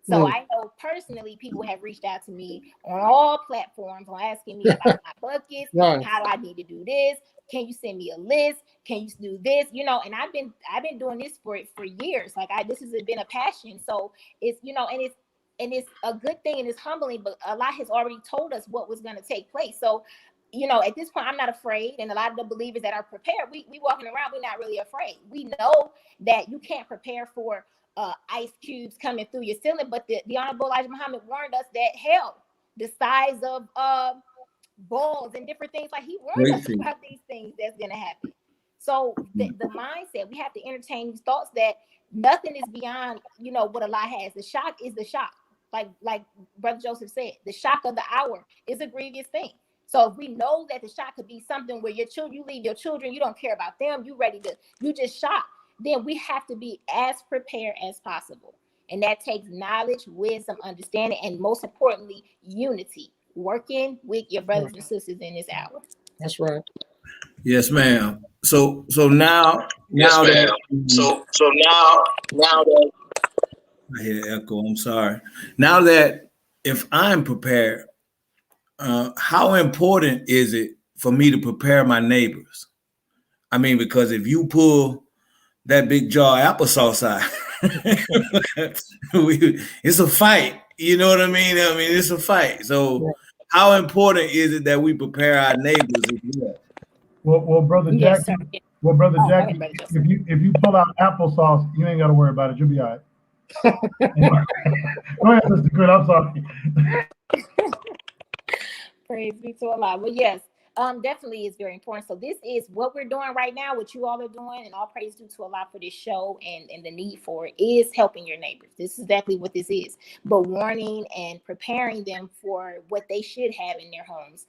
So I know personally people have reached out to me on all platforms on asking me about my buckets, how do I need to do this? Can you send me a list? Can you do this? You know, and I've been doing this for years. Like this has been a passion. So it's, you know, and it's a good thing and it's humbling, but Allah has already told us what was going to take place. So, you know, at this point, I'm not afraid. And a lot of the believers that are prepared, we walking around, we're not really afraid. We know that you can't prepare for ice cubes coming through your ceiling, but the Honorable Elijah Muhammad warned us that hell, the size of balls and different things, like he warned us about these things that's going to happen. So the mindset, we have to entertain these thoughts that nothing is beyond, you know, what Allah has. The shock is the shock. Like Brother Joseph said, the shock of the hour is a grievous thing. So if we know that the shock could be something where your children, you leave your children, you don't care about them, you just shocked, then we have to be as prepared as possible. And that takes knowledge, wisdom, understanding, and most importantly, unity, working with your brothers and sisters in this hour. That's right. Yes, ma'am. So now that I hear the echo, I'm sorry. Now that if I'm prepared, how important is it for me to prepare my neighbors? I mean, because if you pull that big jar of applesauce out, it's a fight. You know what I mean? It's a fight. So how important is it that we prepare our neighbors as well? Well, Brother Jackie, Jackie, if you pull out applesauce, you ain't got to worry about it. You'll be all right. Go ahead, Mr. Good. I'm sorry. Praise be to Allah. Well, yes, definitely is very important. So this is what we're doing right now, what you all are doing, and all praise due to Allah for this show and the need for it is helping your neighbors. This is exactly what this is, but warning and preparing them for what they should have in their homes.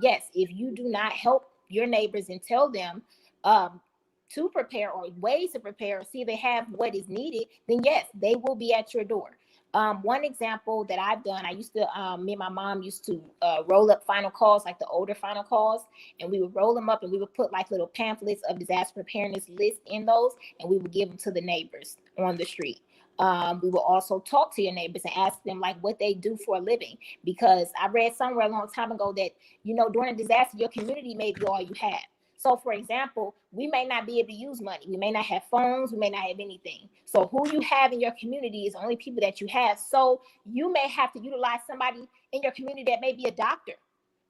Yes, if you do not help your neighbors and tell them to prepare or ways to prepare or see if they have what is needed, then yes, they will be at your door. One example that I've done, I used to, me and my mom used to roll up final calls, like the older final calls, and we would roll them up and we would put like little pamphlets of disaster preparedness lists in those, and we would give them to the neighbors on the street. We will also talk to your neighbors and ask them like what they do for a living, because I read somewhere a long time ago that, you know, during a disaster, your community may be all you have. So, for example, we may not be able to use money. We may not have phones. We may not have anything. So who you have in your community is the only people that you have. So you may have to utilize somebody in your community that may be a doctor,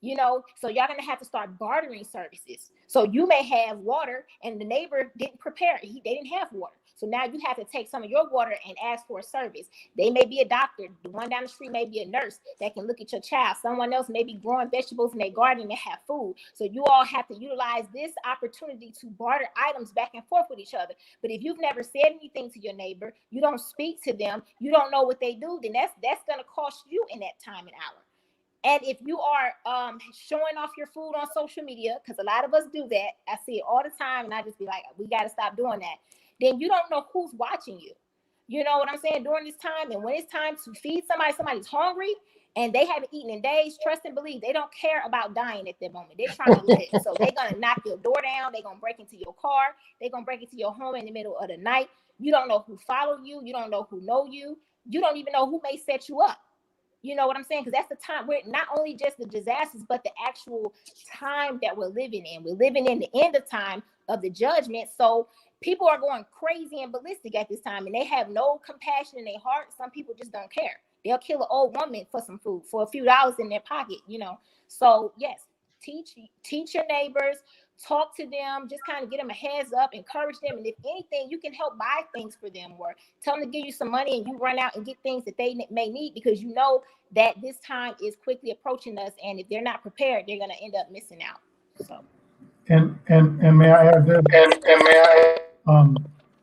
you know, so y'all going to have to start bartering services. So you may have water and the neighbor didn't prepare. They didn't have water. So now you have to take some of your water and ask for a service. They may be a doctor. The one down the street may be a nurse that can look at your child. Someone else may be growing vegetables in their garden and have food. So you all have to utilize this opportunity to barter items back and forth with each other. But if you've never said anything to your neighbor, you don't speak to them, you don't know what they do, then that's going to cost you in that time and hour. And if you are showing off your food on social media, because a lot of us do that, I see it all the time, and I just be like, we got to stop doing that. Then you don't know who's watching you. You know what I'm saying? During this time, and when it's time to feed somebody's hungry and they haven't eaten in days, trust and believe, they don't care about dying at that moment. They're trying to live. So they're going to knock your door down. They're going to break into your car. They're going to break into your home in the middle of the night. You don't know who follow you. You don't know who know you. You don't even know who may set you up. You know what I'm saying? Because that's the time where not only just the disasters, but the actual time that we're living in. We're living in the end of time of the judgment. So people are going crazy and ballistic at this time, and they have no compassion in their heart. Some people just don't care. They'll kill an old woman for some food, for a few dollars in their pocket, you know. So yes, teach your neighbors, talk to them, just kind of get them a heads up, encourage them. And if anything, you can help buy things for them or tell them to give you some money and you run out and get things that they may need, because you know that this time is quickly approaching us. And if they're not prepared, they're going to end up missing out. So. And may I add this?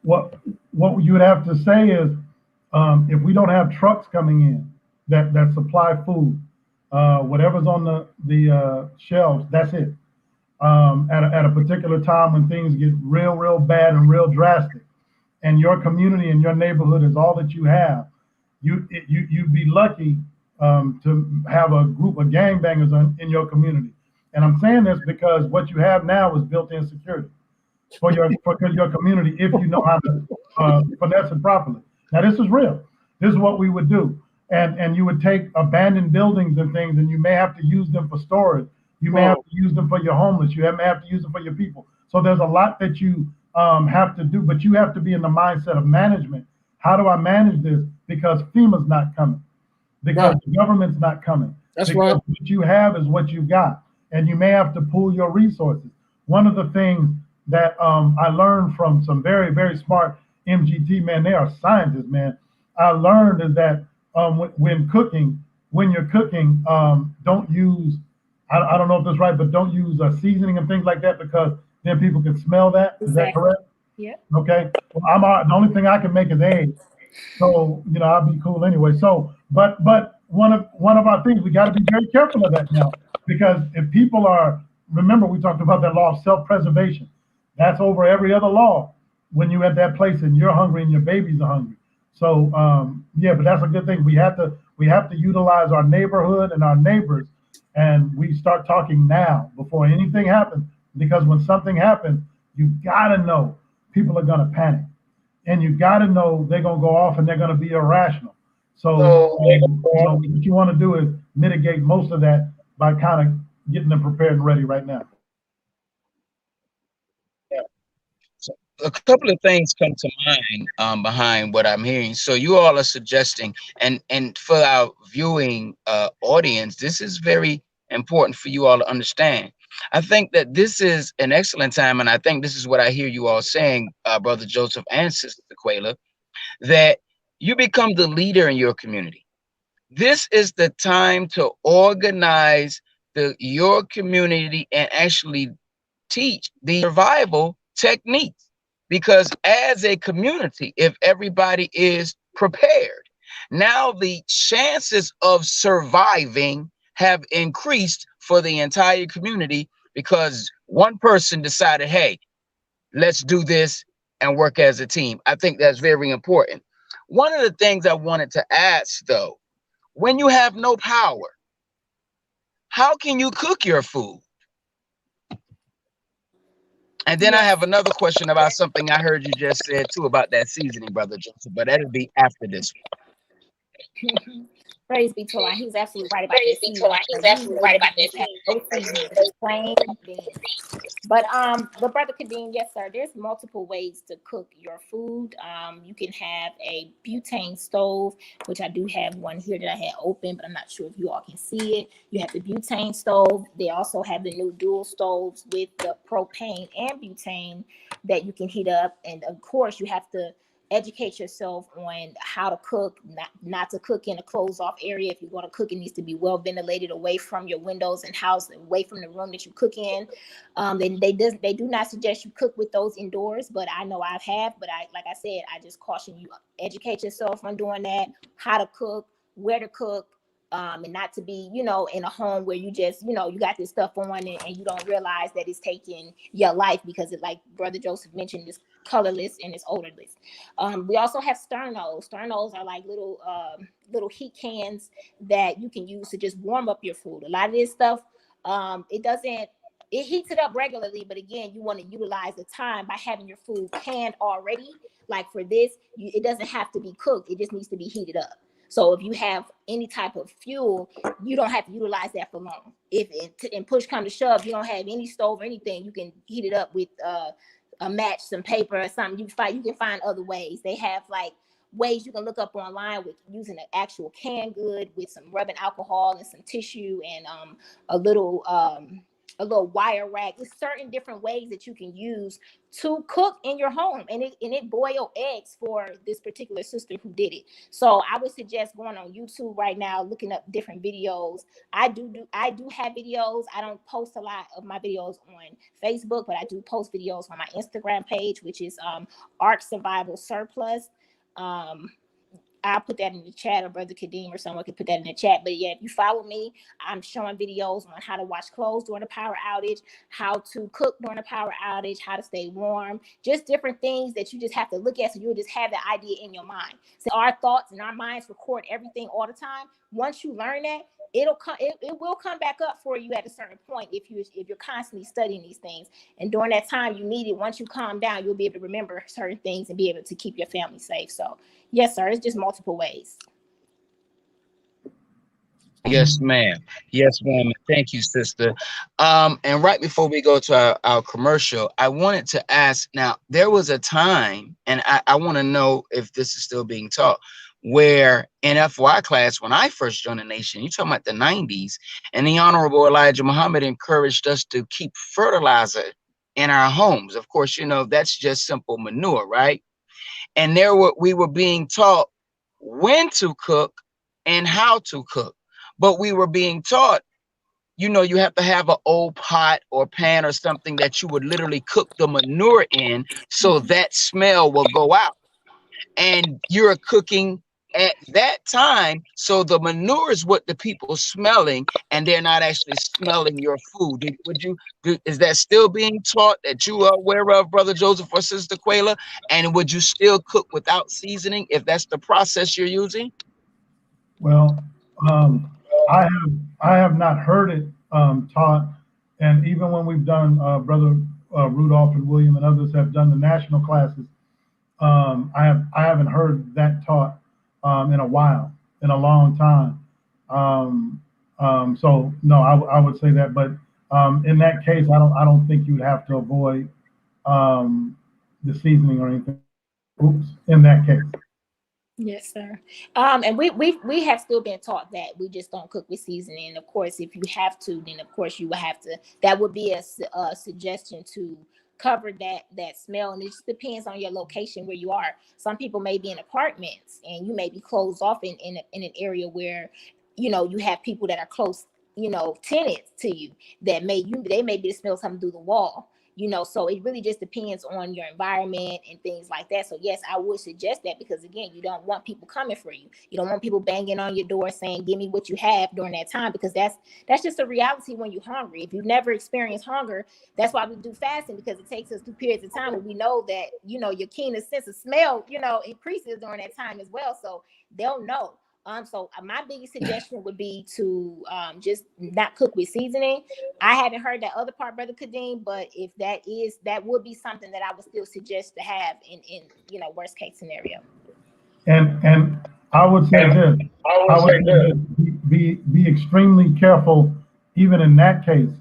What you would have to say is, if we don't have trucks coming in that supply food, whatever's on the shelves, that's it. At a particular time when things get real bad and real drastic, and your community and your neighborhood is all that you have, you'd be lucky to have a group of gangbangers in your community. And I'm saying this because what you have now is built-in security for your community if you know how to finesse it properly. Now this is real. This is what we would do. And you would take abandoned buildings and things, and you may have to use them for storage. You may have to use them for your homeless. You may have to use them for your people. So there's a lot that you have to do, but you have to be in the mindset of management. How do I manage this? Because FEMA's not coming, because the government's not coming. That's because right. what you have is what you've got, and you may have to pool your resources. One of the things that I learned from some very, very smart MGT, man, they are scientists, man. I learned is that when you're cooking, don't use, I don't know if that's right, but don't use seasoning and things like that, because then people can smell that. Is that correct? Yeah. Okay. Well, the only thing I can make is eggs. So, I'll be cool anyway. So, but one of our things, we got to be very careful of that now, because if people remember, we talked about that law of self-preservation. That's over every other law when you're at that place and you're hungry and your babies are hungry. So, but that's a good thing. We have to utilize our neighborhood and our neighbors, and we start talking now before anything happens, because when something happens, you got to know people are going to panic, and you got to know they're going to go off and they're going to be irrational. So what you want to do is mitigate most of that by kind of getting them prepared and ready right now. So a couple of things come to mind behind what I'm hearing. So you all are suggesting, and for our viewing audience, this is very important for you all to understand. I think that this is an excellent time, and I think this is what I hear you all saying, Brother Joseph and Sister Quayla, that you become the leader in your community. This is the time to organize your community and actually teach the survival techniques. Because as a community, if everybody is prepared, now the chances of surviving have increased for the entire community, because one person decided, hey, let's do this and work as a team. I think that's very important. One of the things I wanted to ask, though, when you have no power, how can you cook your food? And then I have another question about something I heard you just said too about that seasoning, Brother Joseph, but that'll be after this one. Praise be to Allah. He's absolutely right about that seasoning. Usually just have no seasoning, just plain beans. But Brother Kadeem, yes, sir. There's multiple ways to cook your food. You can have a butane stove, which I do have one here that I had open, but I'm not sure if you all can see it. You have the butane stove. They also have the new dual stoves with the propane and butane that you can heat up. And of course, you have to educate yourself on how to cook, not to cook in a closed off area. If you're going to cook, it needs to be well ventilated, away from your windows and house, away from the room that you cook in. They do not suggest you cook with those indoors, but I know I have. But like I said, I just caution you, educate yourself on doing that, how to cook, where to cook, and not to be, in a home where you just, you got this stuff on and you don't realize that it's taking your life, because it, like Brother Joseph mentioned, is colorless and it's odorless. We also have sternos. Sternos are like little heat cans that you can use to just warm up your food. A lot of this stuff, it heats it up regularly, but again, you want to utilize the time by having your food canned already. Like for this, it doesn't have to be cooked. It just needs to be heated up. So if you have any type of fuel, you don't have to utilize that for long. If and push come to shove, you don't have any stove or anything, you can heat it up with a match, some paper or something. You can find other ways. They have like ways you can look up online with using an actual canned good with some rubbing alcohol and some tissue and a little wire rack. There's certain different ways that you can use to cook in your home, and it boiled eggs for this particular sister who did it. So I would suggest going on YouTube right now, looking up different videos. I do have videos. I don't post a lot of my videos on Facebook, but I do post videos on my Instagram page, which is Ark Survival Surplus. I'll put that in the chat, or Brother Kadeem or someone could put that in the chat. But yeah, if you follow me, I'm showing videos on how to wash clothes during a power outage, how to cook during a power outage, how to stay warm, just different things that you just have to look at, so you'll just have the idea in your mind. So our thoughts and our minds record everything all the time. Once you learn that, it will come back up for you at a certain point if you're constantly studying these things. And during that time you need it, once you calm down, you'll be able to remember certain things and be able to keep your family safe. So yes, sir, it's just multiple ways. Yes, ma'am. Yes, ma'am. Thank you, sister. And right before we go to our commercial, I wanted to ask, now, there was a time, and I want to know if this is still being taught, where in FY class, when I first joined the nation, you're talking about the 90s, and the Honorable Elijah Muhammad encouraged us to keep fertilizer in our homes. Of course, you know, that's just simple manure, right? And we were being taught when to cook and how to cook. But we were being taught, you know, you have to have an old pot or pan or something that you would literally cook the manure in, so that smell will go out. And you're cooking at that time, so the manure is what the people are smelling, and they're not actually smelling your food. Is that still being taught, that you are aware of, Brother Joseph or Sister Quayla? And would you still cook without seasoning if that's the process you're using? Well, I have not heard it taught, and even when we've done Brother Rudolph and William and others have done the national classes, I haven't heard that taught in a while, in a long time. So no, I would say that, but in that case, I don't think you would have to avoid the seasoning or anything. Oops, in that case. Yes, sir. And we have still been taught that we just don't cook with seasoning. Of course, if you have to, then of course you will have to. That would be a suggestion to cover that smell, and it just depends on your location where you are. Some people may be in apartments, and you may be closed off in an area where, you know, you have people that are close, you know, tenants to you that they may be to smell something through the wall. You know, so it really just depends on your environment and things like that. So yes, I would suggest that, because again, you don't want people coming for you. You don't want people banging on your door saying, give me what you have during that time, because that's just a reality when you're hungry. If you've never experienced hunger, that's why we do fasting, because it takes us through periods of time when we know that, you know, your keenest sense of smell, you know, increases during that time as well. So they'll know. So my biggest suggestion would be to just not cook with seasoning. I haven't heard that other part, Brother Kadeem, but if that would be something that I would still suggest to have in you know, worst case scenario. And I would say this. I would say this. Be extremely careful, even in that case.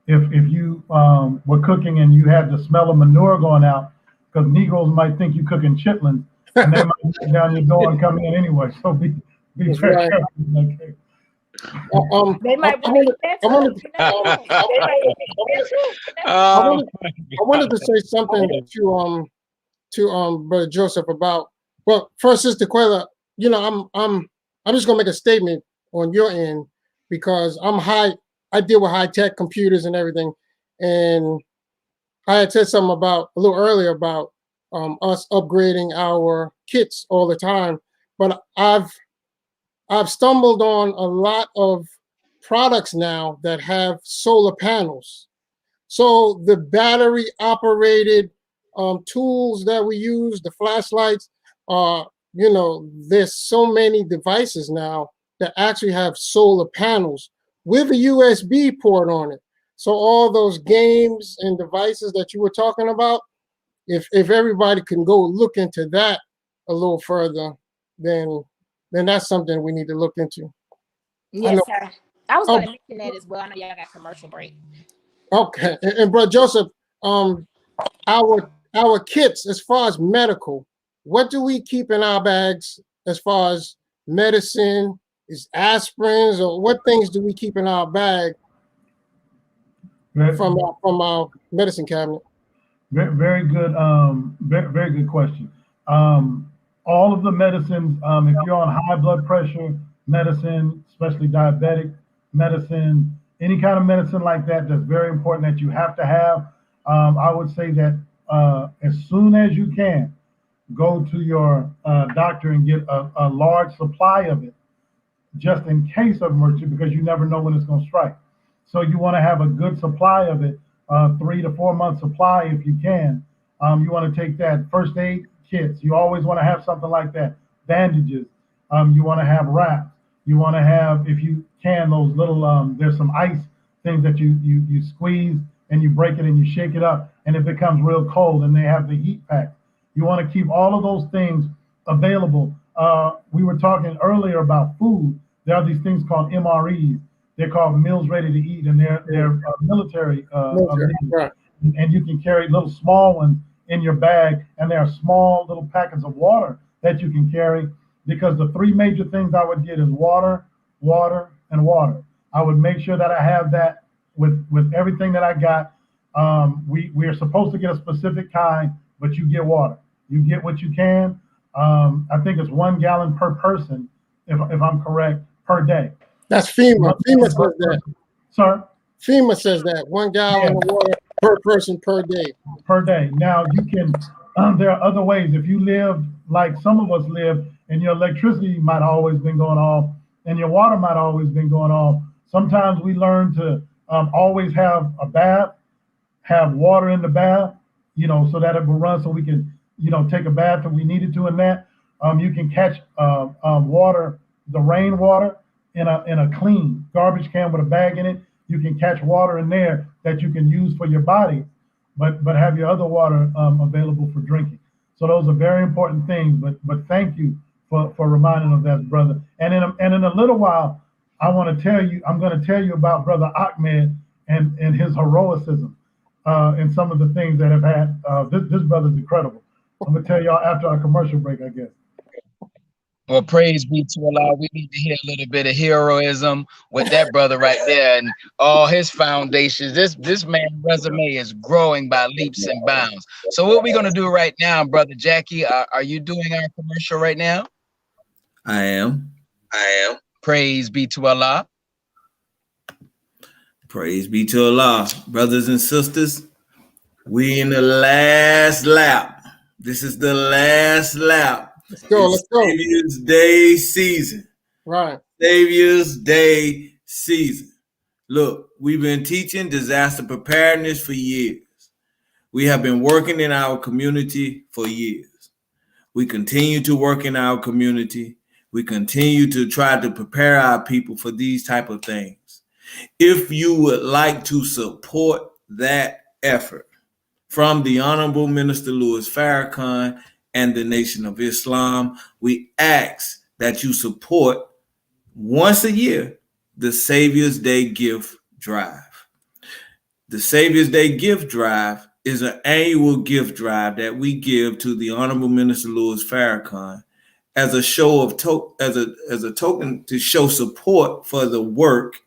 If you were cooking and you had the smell of manure going out, because Negroes might think you're cooking chitlins, and they might knock down your door and come in anyway. So be very careful in that case. They might I wanted to say something to Brother Joseph about, well, first, Sister Quayla, you know, I'm just gonna make a statement on your end, because I deal with high-tech computers and everything, and I had said something about a little earlier about us upgrading our kits all the time, but I've stumbled on a lot of products now that have solar panels. So the battery operated tools that we use, the flashlights, you know, there's so many devices now that actually have solar panels with a USB port on it. So all those games and devices that you were talking about, if everybody can go look into that a little further, then that's something we need to look into. Yes, sir. I was going to mention that as well. I know y'all got commercial break. Okay, and Brother Joseph, our kits, as far as medical, what do we keep in our bags as far as medicine? Is aspirins, or what things do we keep in our bag from our medicine cabinet? Very good. Very good question. All of the medicines, if you're on high blood pressure medicine, especially diabetic medicine, any kind of medicine like that, that's very important that you have to have. I would say that as soon as you can, go to your doctor and get a large supply of it, just in case of emergency, because you never know when it's going to strike. So you want to have a good supply of it, 3 to 4 month supply if you can. You want to take that. First aid kits, you always want to have something like that. Bandages, you want to have wraps. You want to have, if you can, those little, there's some ice things that you squeeze and you break it and you shake it up and it becomes real cold, and they have the heat pack. You want to keep all of those things available. We were talking earlier about food. There are these things called MREs. They're called meals ready to eat, and they're military meals. Right. And you can carry little small ones in your bag, and there are small little packets of water that you can carry, because the three major things I would get is water, water, and water. I would make sure that I have that with everything that I got. We are supposed to get a specific kind, but you get water. You get what you can. I think it's 1 gallon per person, if I'm correct, per day. That's FEMA. FEMA says that. Sir? FEMA says that 1 gallon of water per person per day. Per day. Now you can. There are other ways. If you live like some of us live, and your electricity might always been going off, and your water might always been going off. Sometimes we learn to always have a bath, have water in the bath, so that it will run, so we can, take a bath if we needed to. In that, you can catch water, the rainwater, in a clean garbage can with a bag in it. You can catch water in there that you can use for your body, but have your other water available for drinking. So those are very important things. But thank you for reminding of that, brother. And in a little while, I'm going to tell you about Brother Ahmed and his heroicism and some of the things that have had. This brother's incredible. I'm going to tell y'all after our commercial break, I guess. Well, praise be to Allah. We need to hear a little bit of heroism with that brother right there and all his foundations. This man's resume is growing by leaps and bounds. So what we're going to do right now, Brother Jackie, are you doing our commercial right now? I am. Praise be to Allah. Praise be to Allah. Brothers and sisters, we in the last lap. This is the last lap. Let's go. Savior's Day season. Right. Savior's Day season. Look, we've been teaching disaster preparedness for years. We have been working in our community for years. We continue to work in our community. We continue to try to prepare our people for these type of things. If you would like to support that effort from the Honorable Minister Louis Farrakhan and the Nation of Islam, we ask that you support once a year the Savior's Day Gift Drive. The Savior's Day Gift Drive is an annual gift drive that we give to the Honorable Minister Louis Farrakhan as a show of as a token to show support for the work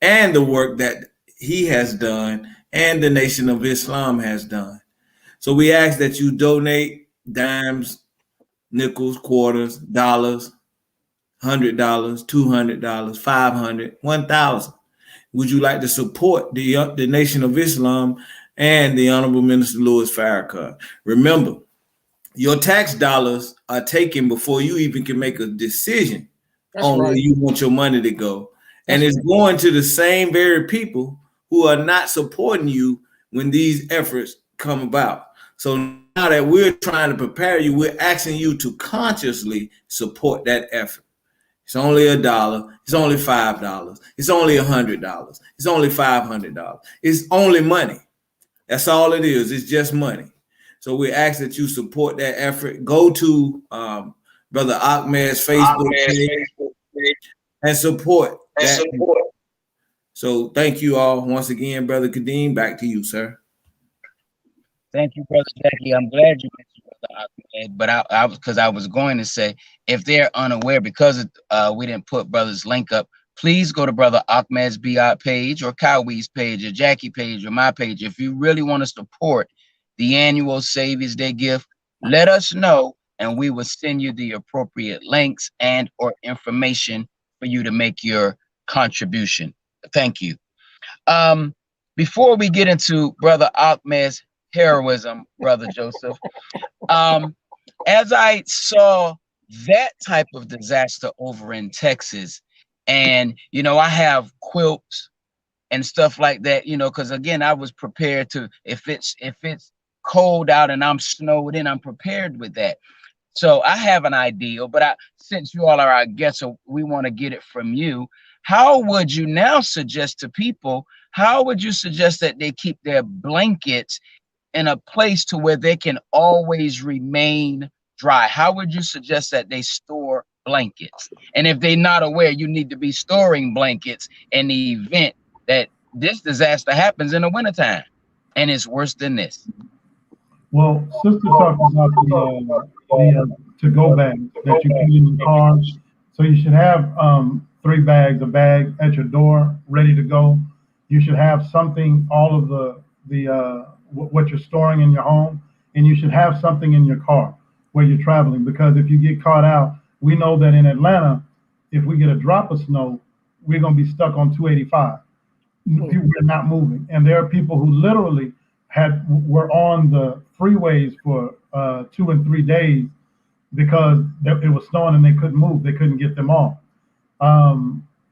and the work that he has done and the Nation of Islam has done. So we ask that you donate dimes, nickels, quarters, dollars, $100, $200, $500, $1,000. Would you like to support the Nation of Islam and the Honorable Minister Louis Farrakhan? Remember, your tax dollars are taken before you even can make a decision on where you want your money to go. And it's going to the same very people who are not supporting you when these efforts come about. So now that we're trying to prepare you, we're asking you to consciously support that effort. It's only $1. It's only $5. It's only $100. It's only $500. It's only money. That's all it is. It's just money. So we ask that you support that effort. Go to Brother Ahmed's Facebook page and support that. So thank you all once again, Brother Kadeem. Back to you, sir. Thank you, Brother Jackie. I'm glad you mentioned Brother Ahmed, but because I was going to say, if they're unaware, because we didn't put Brother's link up, please go to Brother Ahmed's BI page or Kawhi's page or Jackie page or my page. If you really want to support the annual Savior's Day gift, let us know and we will send you the appropriate links and or information for you to make your contribution. Thank you. Before we get into Brother Ahmed's heroism, Brother Joseph, as I saw that type of disaster over in Texas, and I have quilts and stuff like that, because again, I was prepared to, if it's cold out and I'm snowed in, I'm prepared with that. So I have an ideal, but since you all are our guests, so we want to get it from you. How would you now suggest to people, how would you suggest that they keep their blankets in a place to where they can always remain dry? How would you suggest that they store blankets? And if they're not aware, you need to be storing blankets in the event that this disaster happens in the wintertime, and it's worse than this. Well, sister talked about the to-go bags that you put in your car. So you should have 3 bags, a bag at your door, ready to go. You should have something, all of what you're storing in your home, and you should have something in your car where you're traveling. Because if you get caught out, we know that in Atlanta, if we get a drop of snow, we're going to be stuck on 285. We're not moving, and there are people who literally were on the freeways for 2 and 3 days because it was snowing and they couldn't move. They couldn't get them off.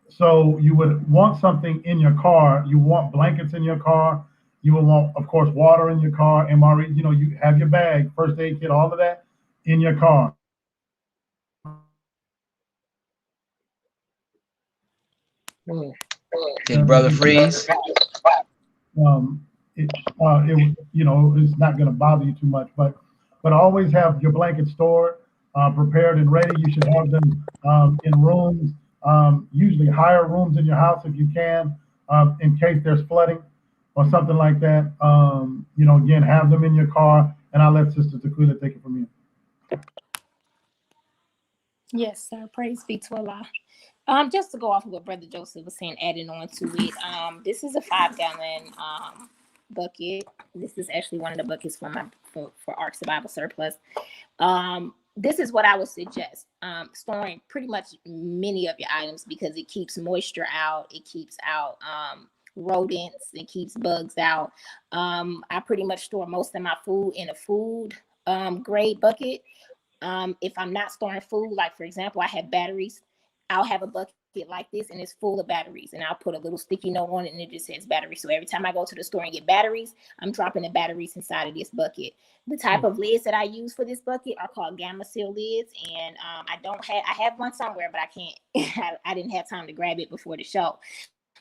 So you would want something in your car. You want blankets in your car. You will want, of course, water in your car. MRE, you have your bag, first aid kit, all of that in your car. Did Brother freeze? It's not going to bother you too much, but always have your blankets stored, prepared and ready. You should have them in rooms, usually higher rooms in your house if you can, in case there's flooding or something like that. Again, have them in your car, and I'll let Sister Tequila take it from here. Yes, sir. Praise be to Allah. Just to go off of what Brother Joseph was saying, adding on to it, this is a 5-gallon bucket. This is actually one of the buckets for Ark Survival Surplus. This is what I would suggest, storing pretty much many of your items, because it keeps moisture out, it keeps out rodents, it keeps bugs out. I pretty much store most of my food in a food grade bucket. If I'm not storing food, like for example, I have batteries, I'll have a bucket like this and it's full of batteries, and I'll put a little sticky note on it and it just says batteries. So every time I go to the store and get batteries, I'm dropping the batteries inside of this bucket. The type of lids that I use for this bucket are called Gamma Seal lids, and I have one somewhere, but I can't I didn't have time to grab it before the show.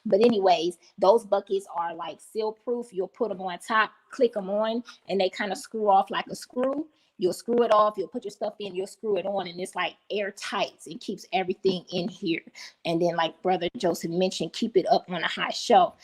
But anyways, those buckets are like seal proof. You'll put them on top, click them on, and they kind of screw off like a screw. You'll screw it off, you'll put your stuff in, you'll screw it on, and it's like airtight. It keeps everything in here. And then like Brother Joseph mentioned, keep it up on a high shelf.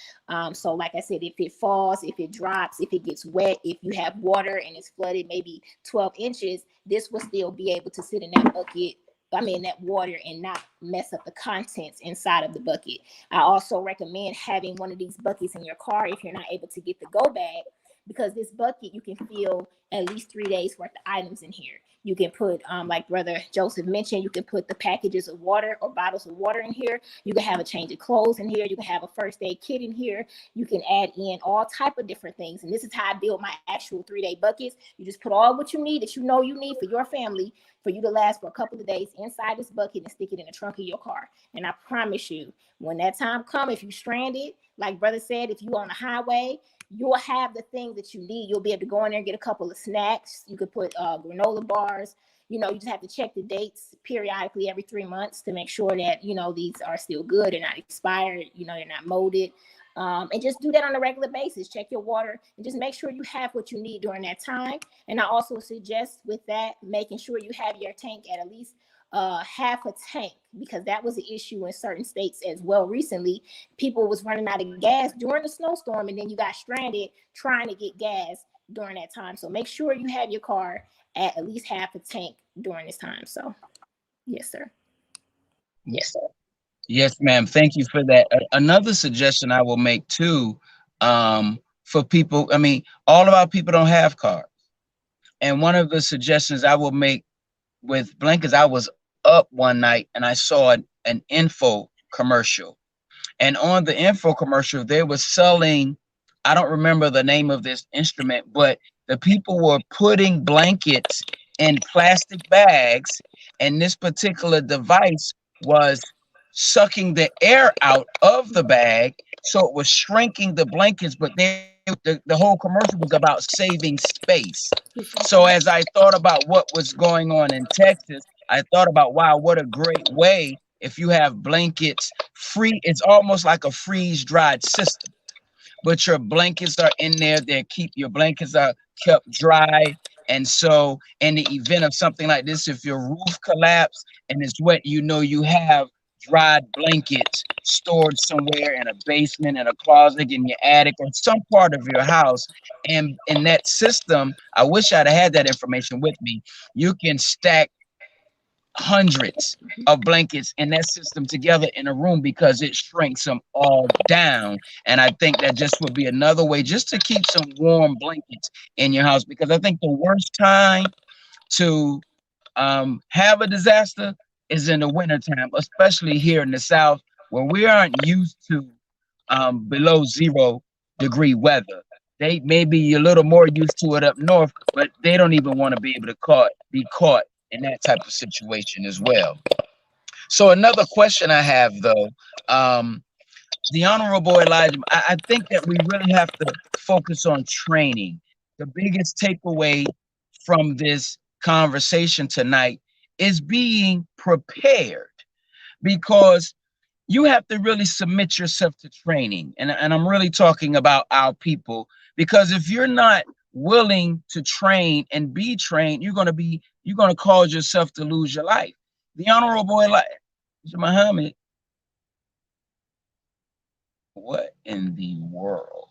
So like I said, if it falls, if it drops, if it gets wet, if you have water and it's flooded maybe 12 inches, this will still be able to sit in that bucket, that water, and not mess up the contents inside of the bucket. I also recommend having one of these buckets in your car if you're not able to get the go bag, because this bucket, you can fill at least 3 days worth of items in here. You can put, like Brother Joseph mentioned, you can put the packages of water or bottles of water in here. You can have a change of clothes in here. You can have a first aid kit in here. You can add in all type of different things. And this is how I build my actual 3-day buckets. You just put all what you need that you know you need for your family, for you to last for a couple of days inside this bucket, and stick it in the trunk of your car. And I promise you, when that time comes, if you stranded, like Brother said, if you on the highway, you'll have the things that you need. You'll be able to go in there and get a couple of snacks. You could put granola bars. You just have to check the dates periodically every 3 months to make sure that, these are still good. They're not expired. They're not molded. And just do that on a regular basis. Check your water and just make sure you have what you need during that time. And I also suggest with that, making sure you have your tank at least half a tank, because that was an issue in certain states as well. Recently, people was running out of gas during the snowstorm, and then you got stranded trying to get gas during that time. So make sure you have your car at least half a tank during this time. So yes, sir. Yes, sir. Yes, ma'am. Thank you for that. Another suggestion I will make too, for people, all of our people don't have cars. And one of the suggestions I will make with blankets, I was up one night and I saw an info commercial, and on the info commercial they were selling, I don't remember the name of this instrument, but the people were putting blankets in plastic bags, and this particular device was sucking the air out of the bag, so it was shrinking the blankets, but then the whole commercial was about saving space. So as I thought about what was going on in Texas, I thought about, wow, what a great way if you have blankets free. It's almost like a freeze-dried system, but your blankets are in there. Your blankets are kept dry. And so in the event of something like this, if your roof collapsed and it's wet, you have dried blankets stored somewhere in a basement, in a closet, in your attic, or some part of your house. And in that system, I wish I'd had that information with me. You can stack hundreds of blankets in that system together in a room because it shrinks them all down. And I think that just would be another way just to keep some warm blankets in your house, because I think the worst time to have a disaster is in the wintertime, especially here in the South, where we aren't used to below 0-degree weather. They may be a little more used to it up north, but they don't even want to be able to be caught in that type of situation as well. So another question I have, though, the Honorable Elijah, I think that we really have to focus on training. The biggest takeaway from this conversation tonight is being prepared, because you have to really submit yourself to training. And I'm really talking about our people, because if you're not willing to train and be trained, you're going to cause yourself to lose your life. The Honorable Elijah Muhammad, what in the world?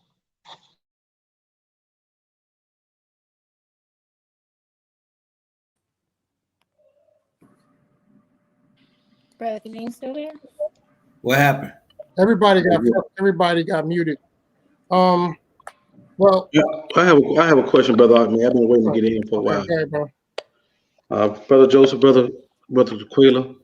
Brother Kadeem still there? What happened? Everybody got muted. Well, Yeah, I have a question, brother. Man, I've been waiting to get in for a while. Okay, bro. Brother Joseph, brother Tequila.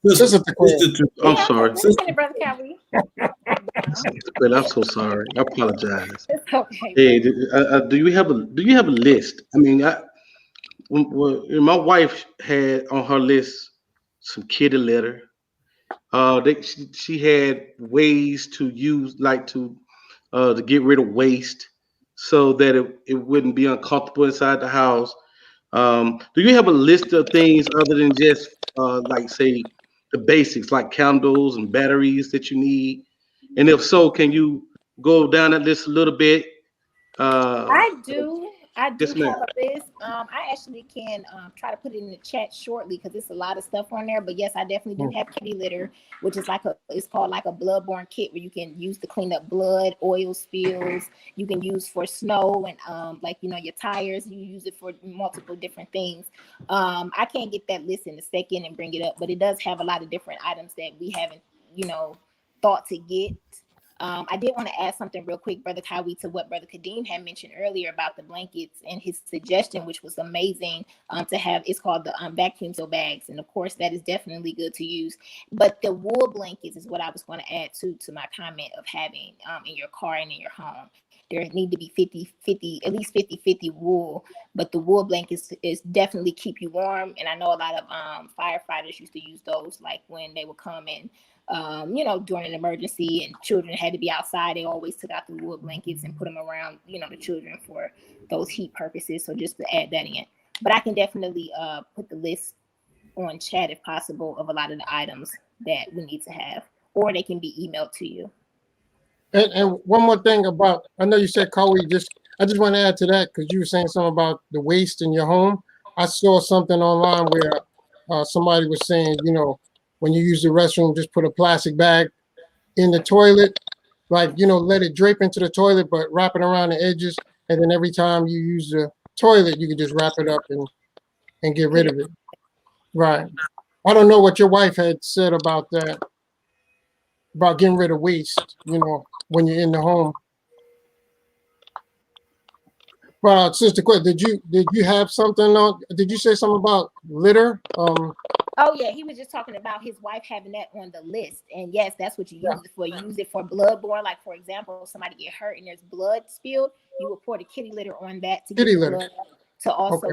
Sister Tequila. I'm sorry, Listen, Brother Calvary. Tequila. I'm so sorry. I apologize. It's okay. Hey, do you have a list? I mean, my wife had on her list some kitty litter. She had ways to use, like to get rid of waste, so that it wouldn't be uncomfortable inside the house. Do you have a list of things other than just like, say, the basics like candles and batteries that you need? And if so, can you go down that list a little bit? I do Yes, ma'am. have a list. I actually can try to put it in the chat shortly because it's a lot of stuff on there. But yes, I definitely do have kitty litter, which is it's called like a bloodborne kit, where you can use to clean up blood, oil spills. You can use for snow and like your tires. You use it for multiple different things. I can't get that list in a second and bring it up, but it does have a lot of different items that we haven't thought to get. I did want to add something real quick, Brother Kawhi, to what Brother Kadeem had mentioned earlier about the blankets and his suggestion, which was amazing, to have. It's called the vacuum seal bags. And of course, that is definitely good to use. But the wool blankets is what I was going to add to my comment of having in your car and in your home. There need to be 50-50, at least 50-50 wool. But the wool blankets is definitely keep you warm. And I know a lot of firefighters used to use those, like when they would come in, during an emergency and children had to be outside, they always took out the wool blankets and put them around, the children for those heat purposes. So just to add that in. But I can definitely put the list on chat if possible of a lot of the items that we need to have, or they can be emailed to you. And one more thing about, I know you said, Kawhi, I just want to add to that, because you were saying something about the waste in your home. I saw something online where somebody was saying, when you use the restroom, just put a plastic bag in the toilet, like, let it drape into the toilet, but wrap it around the edges. And then every time you use the toilet, you can just wrap it up and get rid of it. Right. I don't know what your wife had said about that, about getting rid of waste, when you're in the home. But Sister Quick, did you have something on? Did you say something about litter? Oh yeah, he was just talking about his wife having that on the list, and yes, that's what you use it for. You use it for bloodborne, like for example, if somebody get hurt and there's blood spilled, you would pour the kitty litter on that to get the blood. to also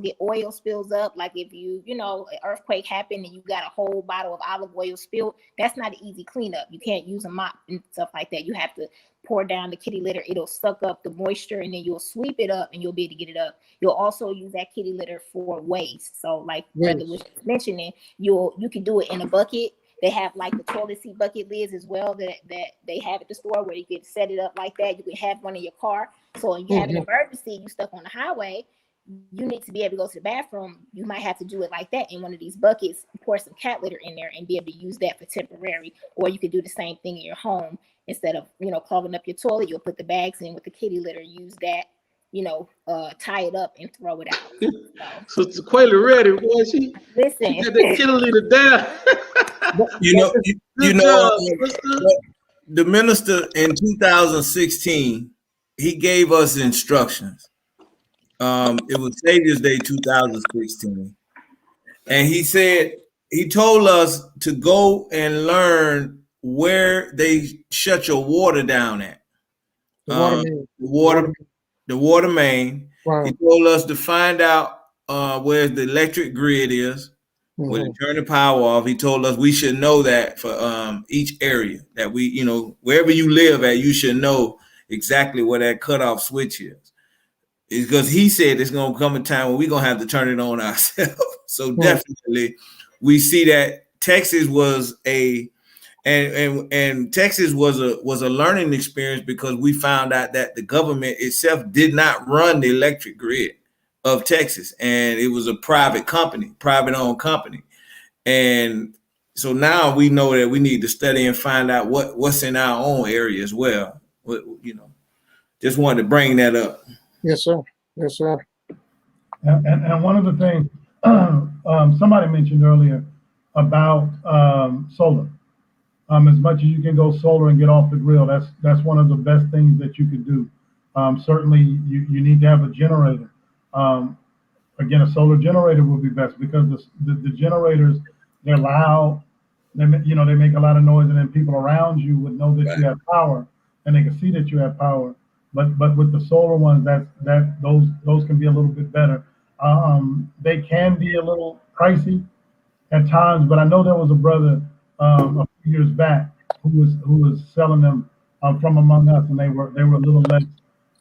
get oil spills up. Like if an earthquake happened and you got a whole bottle of olive oil spilled, that's not an easy cleanup. You can't use a mop and stuff like that. You have to pour down the kitty litter. It'll suck up the moisture, and then you'll sweep it up and you'll be able to get it up. You'll also use that kitty litter for waste. So like Brother was mentioning, you can do it in a bucket. They have like the toilet seat bucket lids as well that they have at the store, where you can set it up like that. You can have one in your car. So when you have an emergency, you stuck on the highway, you need to be able to go to the bathroom. You might have to do it like that in one of these buckets, pour some cat litter in there and be able to use that for temporary. Or you could do the same thing in your home. Instead of, clogging up your toilet, you'll put the bags in with the kitty litter, use that, tie it up and throw it out. So Quayla ready, boy. She got that kitty litter down. The minister in 2016, he gave us instructions. It was Savior's Day 2016. And he told us to go and learn where they shut your water down at. The water main. Wow. He told us to find out where the electric grid is, where to turn the power off. He told us we should know that for each area that we, wherever you live at, you should know exactly where that cutoff switch is. Because he said it's going to come a time when we're going to have to turn it on ourselves. So definitely we see that Texas was Texas was a learning experience, because we found out that the government itself did not run the electric grid of Texas, and it was a private owned company. And so now we know that we need to study and find out what's in our own area as well. Just wanted to bring that up. Yes, sir. Yes, sir. And one of the things somebody mentioned earlier about solar. As much as you can go solar and get off the grill, that's one of the best things that you could do. Certainly, you need to have a generator. Again, a solar generator would be best, because the generators, they're loud. They make a lot of noise, and then people around you would know that you have power, and they can see that you have power. But with the solar ones, those can be a little bit better. They can be a little pricey at times, but I know there was a brother a few years back who was selling them from Among Us, and they were a little less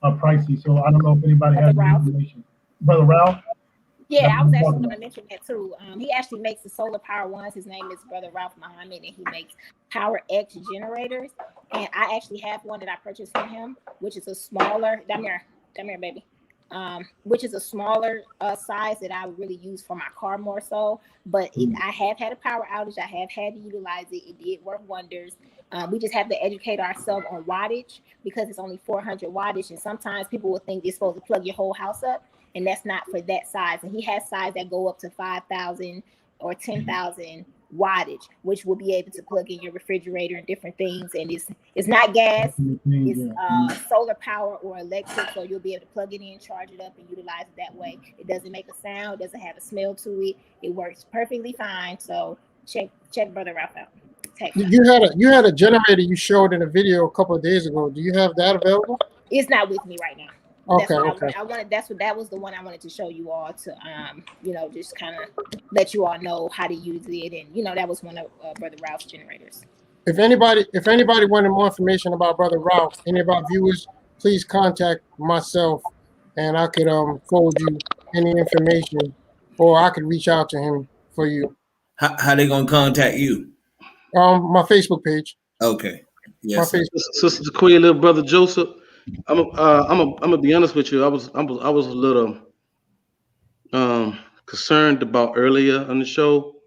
pricey. So I don't know if anybody has any information. Brother Ralph? Yeah, I was actually going to mention that too. He actually makes the solar power ones. His name is Brother Ralph Muhammad, and he makes Power X generators. And I actually have one that I purchased from him, which is a smaller, come here, baby. Which is a smaller size that I would really use for my car more so. But I have had a power outage. I have had to utilize it. It did work wonders. We just have to educate ourselves on wattage, because it's only 400 wattage. And sometimes people will think you're supposed to plug your whole house up, and that's not for that size. And he has size that go up to 5,000 or 10,000 wattage, which will be able to plug in your refrigerator and different things. And it's not gas, it's solar power or electric, so you'll be able to plug it in, charge it up, and utilize it that way. It doesn't make a sound, doesn't have a smell to it. It works perfectly fine. So check Brother Ralph out. You had a generator you showed in a video a couple of days ago. Do you have that available? It's not with me right now. Okay. That was the one I wanted to show you all to just kind of let you all know how to use it, and that was one of Brother Ralph's generators. If anybody wanted more information about Brother Ralph, any of our viewers, please contact myself, and I could forward you any information, or I could reach out to him for you. How they gonna contact you? My Facebook page. Okay. Yes. My Facebook. Sister Queen, little brother Joseph. I'm gonna be honest with you. I was a little concerned about earlier on the show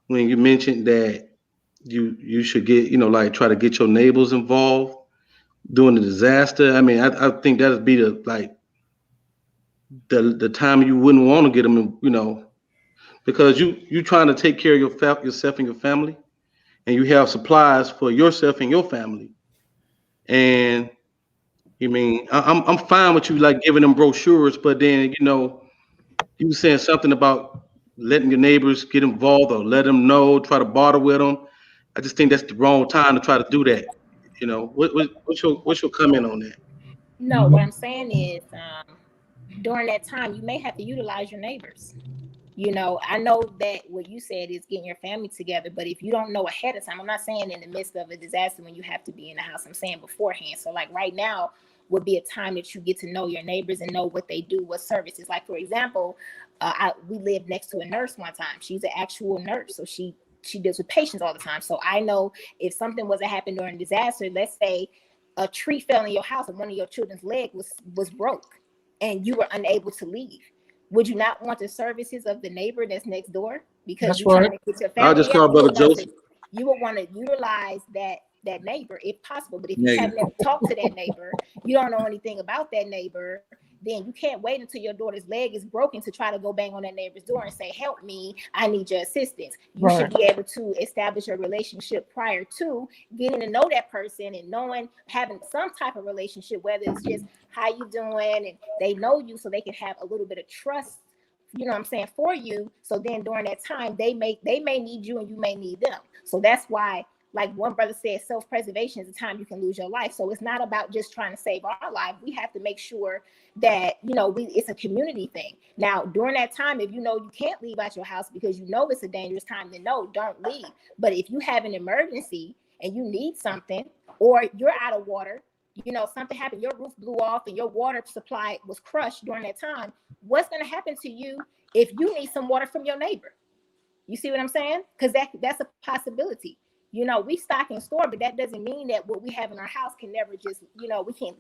when you mentioned that you should get try to get your neighbors involved during the disaster. I mean, I think that'd be the time you wouldn't want to get them, because you trying to take care of yourself and your family, and you have supplies for yourself and your family, and I'm fine with you giving them brochures, but then you were saying something about letting your neighbors get involved or let them know, try to barter with them. I just think that's the wrong time to try to do that. What's your comment on that? No, what I'm saying is during that time, you may have to utilize your neighbors. I know that what you said is getting your family together, but if you don't know ahead of time, I'm not saying in the midst of a disaster when you have to be in the house, I'm saying beforehand. So like right now would be a time that you get to know your neighbors and know what they do, what services. Like, for example, we lived next to a nurse one time. She's an actual nurse. So she deals with patients all the time. So I know if something was to happen during a disaster, let's say a tree fell in your house and one of your children's leg was broke and you were unable to leave. Would you not want the services of the neighbor that's next door? Because you're trying to get your family. I'll just call Brother Joseph. You would want to utilize that neighbor if possible. But if you have never talked to that neighbor, you don't know anything about that neighbor, then you can't wait until your daughter's leg is broken to try to go bang on that neighbor's door and say, help me, I need your assistance. You should be able to establish a relationship prior to getting to know that person and having some type of relationship, whether it's just how you doing and they know you so they can have a little bit of trust, for you. So then during that time, they may need you and you may need them. So that's why, like one brother said, self-preservation is the time you can lose your life. So it's not about just trying to save our life. We have to make sure that, it's a community thing. Now, during that time, if you can't leave out your house because it's a dangerous time, then no, don't leave. But if you have an emergency and you need something, or you're out of water, something happened, your roof blew off and your water supply was crushed during that time, what's going to happen to you if you need some water from your neighbor? You see what I'm saying? Because that's a possibility. We stock and store, but that doesn't mean that what we have in our house can never just, we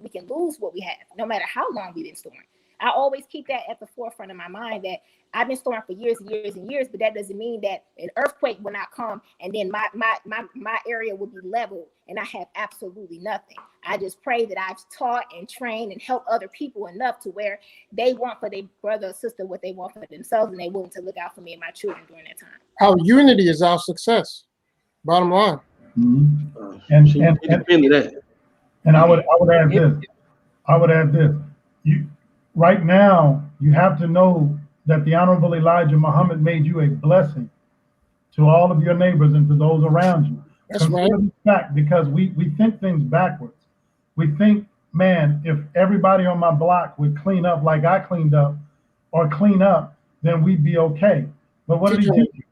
can lose what we have, no matter how long we've been storing. I always keep that at the forefront of my mind, that I've been storing for years and years and years, but that doesn't mean that an earthquake will not come and then my area will be leveled and I have absolutely nothing. I just pray that I've taught and trained and helped other people enough to where they want for their brother or sister what they want for themselves, and they're willing to look out for me and my children during that time. Our unity is our success. Bottom line. Mm-hmm. And I would add this. Right now, you have to know that the Honorable Elijah Muhammad made you a blessing to all of your neighbors and to those around you. That's right. Fact, because we think things backwards. We think, man, if everybody on my block would clean up like I cleaned up, or clean up, then we'd be okay. But what did he teach you?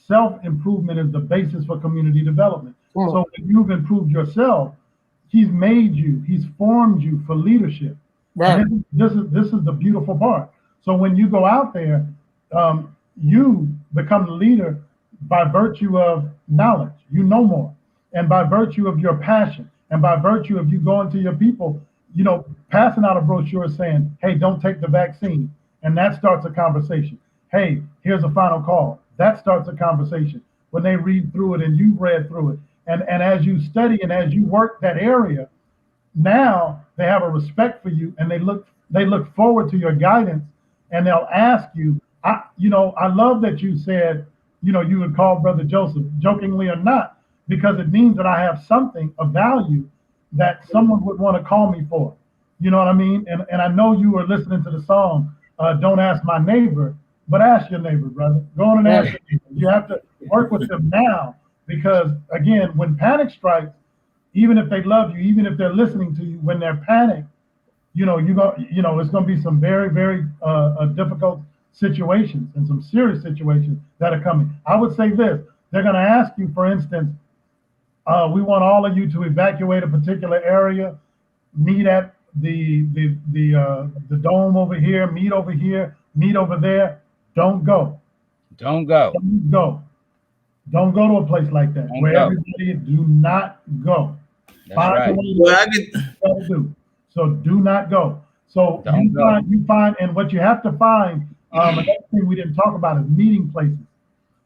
Self-improvement is the basis for community development. So when you've improved yourself, he's made you, he's formed you for leadership. Right. This is the beautiful part. So when you go out there, you become the leader by virtue of knowledge. You know more, and by virtue of your passion, and by virtue of you going to your people, passing out a brochure saying, "Hey, don't take the vaccine," and that starts a conversation. Hey, here's a final call. That starts a conversation. When they read through it and you've read through it, and as you study and as you work that area, now they have a respect for you, and they look forward to your guidance, and they'll ask you. I love that you said, you would call Brother Joseph, jokingly or not, because it means that I have something of value that someone would want to call me for. You know what I mean? And I know you were listening to the song, "Don't Ask My Neighbor," but ask your neighbor, brother. Go on and ask your neighbor. You have to work with them now, because again, when panic strikes, even if they love you, even if they're listening to you, when they're panicked, it's going to be some very, very difficult situations and some serious situations that are coming. I would say this: they're going to ask you, for instance, we want all of you to evacuate a particular area, meet at the dome over here, meet over here, meet over there. Don't go. Don't go. Don't go. Don't go to a place like that. Everybody, do not go. That's right. So do not go. So you find, and what you have to find, another thing we didn't talk about is meeting places.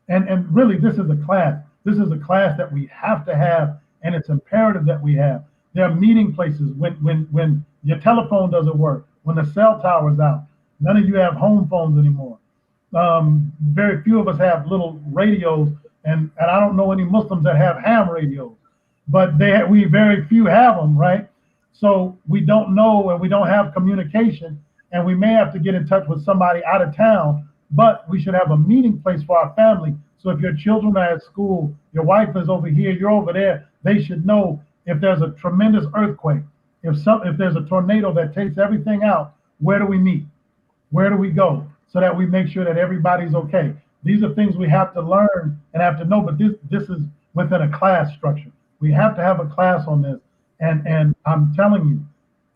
And really, this is a class. This is a class that we have to have, and it's imperative that we have. There are meeting places when your telephone doesn't work, when the cell tower's out. None of you have home phones anymore. Very few of us have little radios, and I don't know any Muslims that have ham radios, but we very few have them, right? So we don't know, and we don't have communication, and we may have to get in touch with somebody out of town, but we should have a meeting place for our family. So if your children are at school, your wife is over here, you're over there, they should know if there's a tremendous earthquake, if there's a tornado that takes everything out, where do we meet? Where do we go so that we make sure that everybody's okay? These are things we have to learn and have to know, but this is within a class structure. We have to have a class on this. And I'm telling you,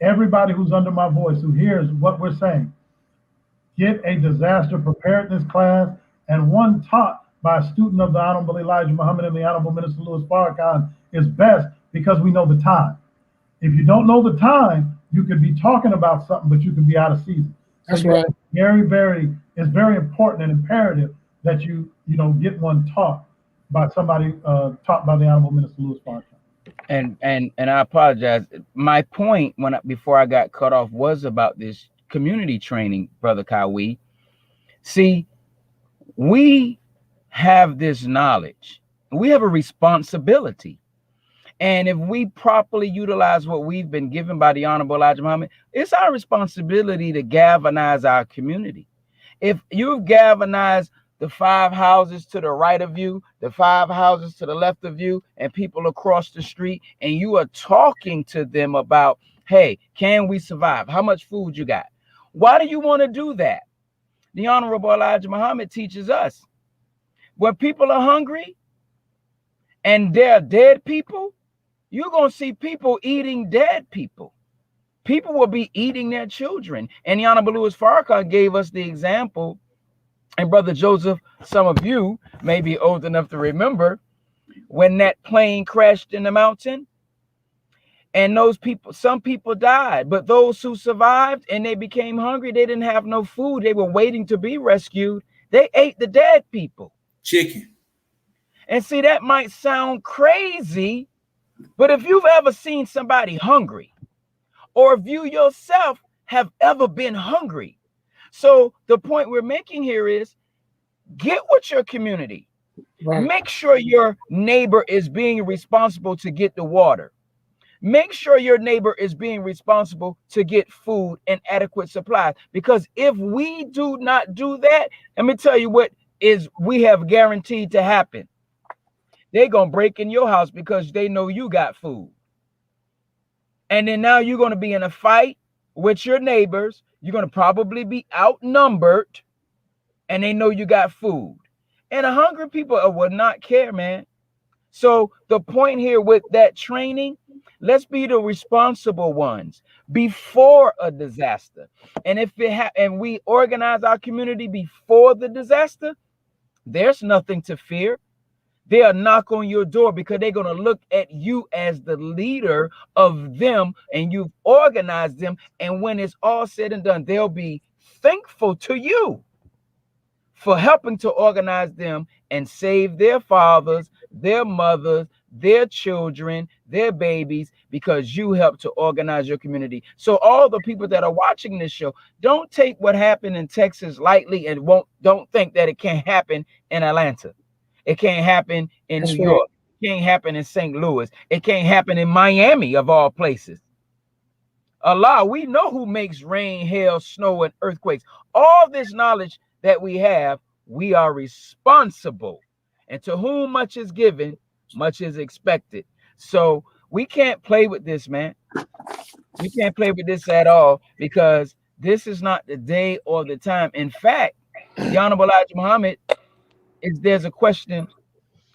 everybody who's under my voice, who hears what we're saying, get a disaster preparedness class, and one taught by a student of the Honorable Elijah Muhammad and the Honorable Minister Louis Farrakhan is best, because we know the time. If you don't know the time, you could be talking about something, but you could be out of season. So That's right. It's very important and imperative that you get one taught by somebody taught by the Honorable Minister Louis Farrakhan. And I apologize. My point before I got cut off was about this community training, Brother Kawi. See, we have this knowledge. We have a responsibility. And if we properly utilize what we've been given by the Honorable Elijah Muhammad, it's our responsibility to galvanize our community. If you've galvanized the 5 houses to the right of you, the 5 houses to the left of you, and people across the street, and you are talking to them about, hey, can we survive? How much food you got? Why do you want to do that? The Honorable Elijah Muhammad teaches us, when people are hungry and they're dead people, you're going to see people eating dead people. People will be eating their children. And the Honorable Louis Farrakhan gave us the example. And Brother Joseph, some of you may be old enough to remember when that plane crashed in the mountain, and some people died, but those who survived and they became hungry, they didn't have no food. They were waiting to be rescued. They ate the dead people. Chicken. And see, that might sound crazy, but if you've ever seen somebody hungry, or if you yourself have ever been hungry. So the point we're making here is, get with your community. Right. Make sure your neighbor is being responsible to get the water. Make sure your neighbor is being responsible to get food and adequate supplies. Because if we do not do that, let me tell you what we have guaranteed to happen. They're going to break in your house because they know you got food. And then now you're going to be in a fight with your neighbors. You're going to probably be outnumbered, and they know you got food. And the hungry people will not care, man. So the point here with that training, let's be the responsible ones before a disaster. And if and we organize our community before the disaster, there's nothing to fear. They'll knock on your door because they're going to look at you as the leader of them, and you've organized them. And when it's all said and done, they'll be thankful to you for helping to organize them and save their fathers, their mothers, their children, their babies, because you helped to organize your community. So all the people that are watching this show, don't take what happened in Texas lightly, and don't think that it can't happen in Atlanta. It can't happen in New York. It can't happen in St. Louis. It can't happen in Miami, of all places. Allah, we know who makes rain, hail, snow, and earthquakes. All this knowledge that we have, we are responsible. And to whom much is given, much is expected. So we can't play with this, man. We can't play with this at all, because this is not the day or the time. In fact, the Honorable Elijah Muhammad, there's a question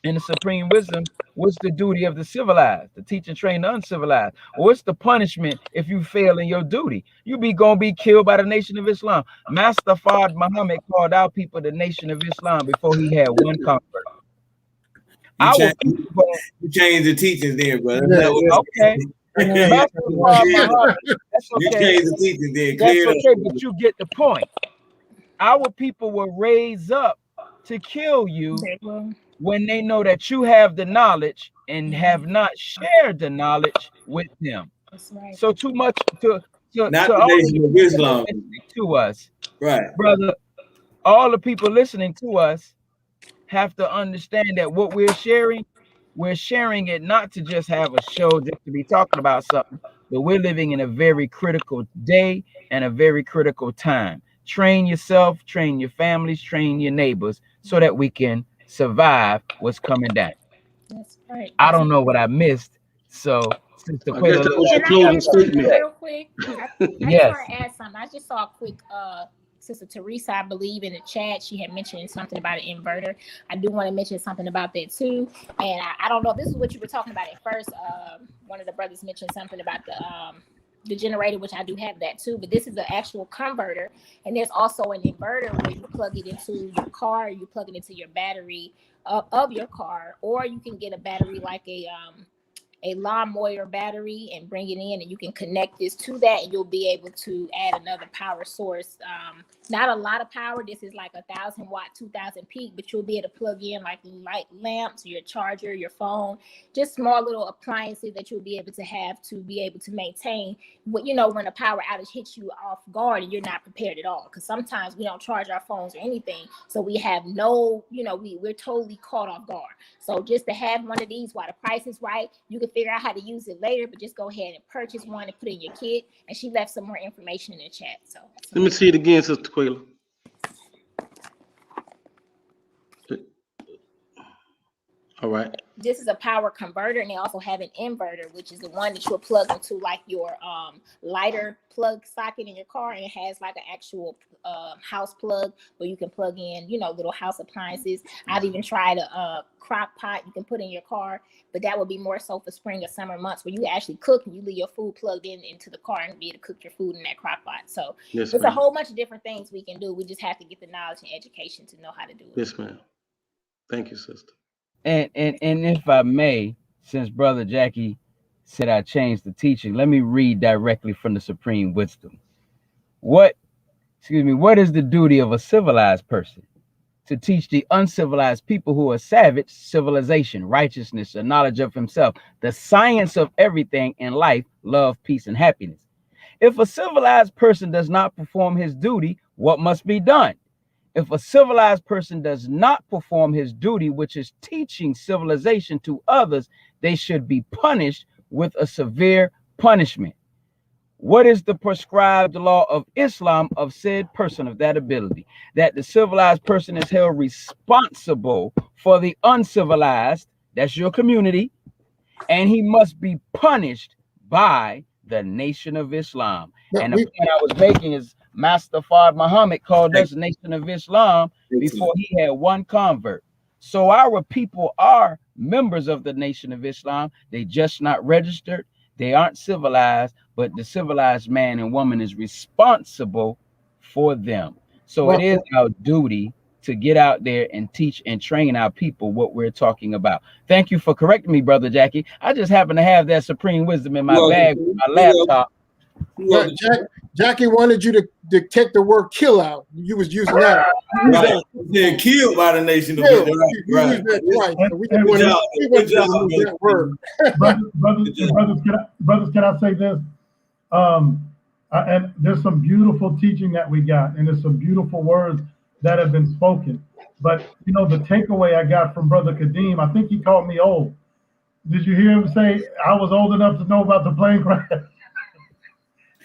in the Supreme Wisdom: what's the duty of the civilized? To teach and train the uncivilized. What's the punishment if you fail in your duty? You gonna be killed by the Nation of Islam. Master Fard Muhammad called our people the Nation of Islam before he had one convert. You changed the teachings there, brother. Okay. That's okay. You changed the teachings there. That's okay, but you get the point. Our people will raise up to kill you when they know that you have the knowledge and have not shared the knowledge with them. That's right. So too much to Islam to us, right, brother. All the people listening to us have to understand that what we're sharing it not to just have a show, just to be talking about something, but we're living in a very critical day and a very critical time. Train yourself, train your families, train your neighbors, so that we can survive what's coming down. That's right. I don't know what I missed. So, Sister Quayla, that was your closing statement. Real quick. I just want to add something. I just saw a quick Sister Teresa, I believe in the chat, she had mentioned something about an inverter. I do want to mention something about that too. And I don't know if this is what you were talking about at first. One of the brothers mentioned something about the generator, which I do have that too, but this is the actual converter. And there's also an inverter where you plug it into your car, you plug it into your battery of your car, or you can get a battery like a lawnmower battery and bring it in, and you can connect this to that, and you'll be able to add another power source. Not a lot of power. This is like 1,000 watt, 2,000 peak, but you'll be able to plug in like light lamps, your charger, your phone, just small little appliances that you'll be able to have to be able to maintain what, you know, when a power outage hits you off guard and you're not prepared at all. Because sometimes we don't charge our phones or anything, so we have no, you know, we're totally caught off guard. So just to have one of these while the price is right, you can figure out how to use it later, but just go ahead and purchase one and put it in your kit. And she left some more information in the chat. So let me see it again, Sister Quayla. All right. This is a power converter, and they also have an inverter, which is the one that you'll plug into like your lighter plug socket in your car, and it has like an actual house plug where you can plug in, you know, little house appliances. I've even tried a crock pot you can put in your car, but that would be more so for spring or summer months where you actually cook and you leave your food plugged into the car and be able to cook your food in that crock pot. So yes, there's a whole bunch of different things we can do. We just have to get the knowledge and education to know how to do it. Yes, ma'am. Thank you, sister. And if I may, since Brother Jackie said I changed the teaching, let me read directly from the Supreme Wisdom. What is the duty of a civilized person? To teach the uncivilized people who are savage civilization, righteousness, a knowledge of himself, the science of everything in life, love, peace, and happiness. If a civilized person does not perform his duty, what must be done? If a civilized person does not perform his duty, which is teaching civilization to others, they should be punished with a severe punishment. What is the prescribed law of Islam of said person of that ability? That the civilized person is held responsible for the uncivilized, that's your community, and he must be punished by the Nation of Islam. And the point I was making is Master Fard Muhammad called us Nation of Islam before he had one convert. So our people are members of the Nation of Islam. They just not registered. They aren't civilized, but the civilized man and woman is responsible for them. So it is our duty to get out there and teach and train our people what we're talking about. Thank you for correcting me, Brother Jackie. I just happen to have that supreme wisdom in my bag with my laptop. Jackie wanted you to take the word kill out. You was using that. Right. They're killed by the Nation of Islam. Right. Brothers, can I say this? And there's some beautiful teaching that we got, and there's some beautiful words that have been spoken. But you know, the takeaway I got from Brother Kadeem, I think he called me old. Did you hear him say I was old enough to know about the plane crash?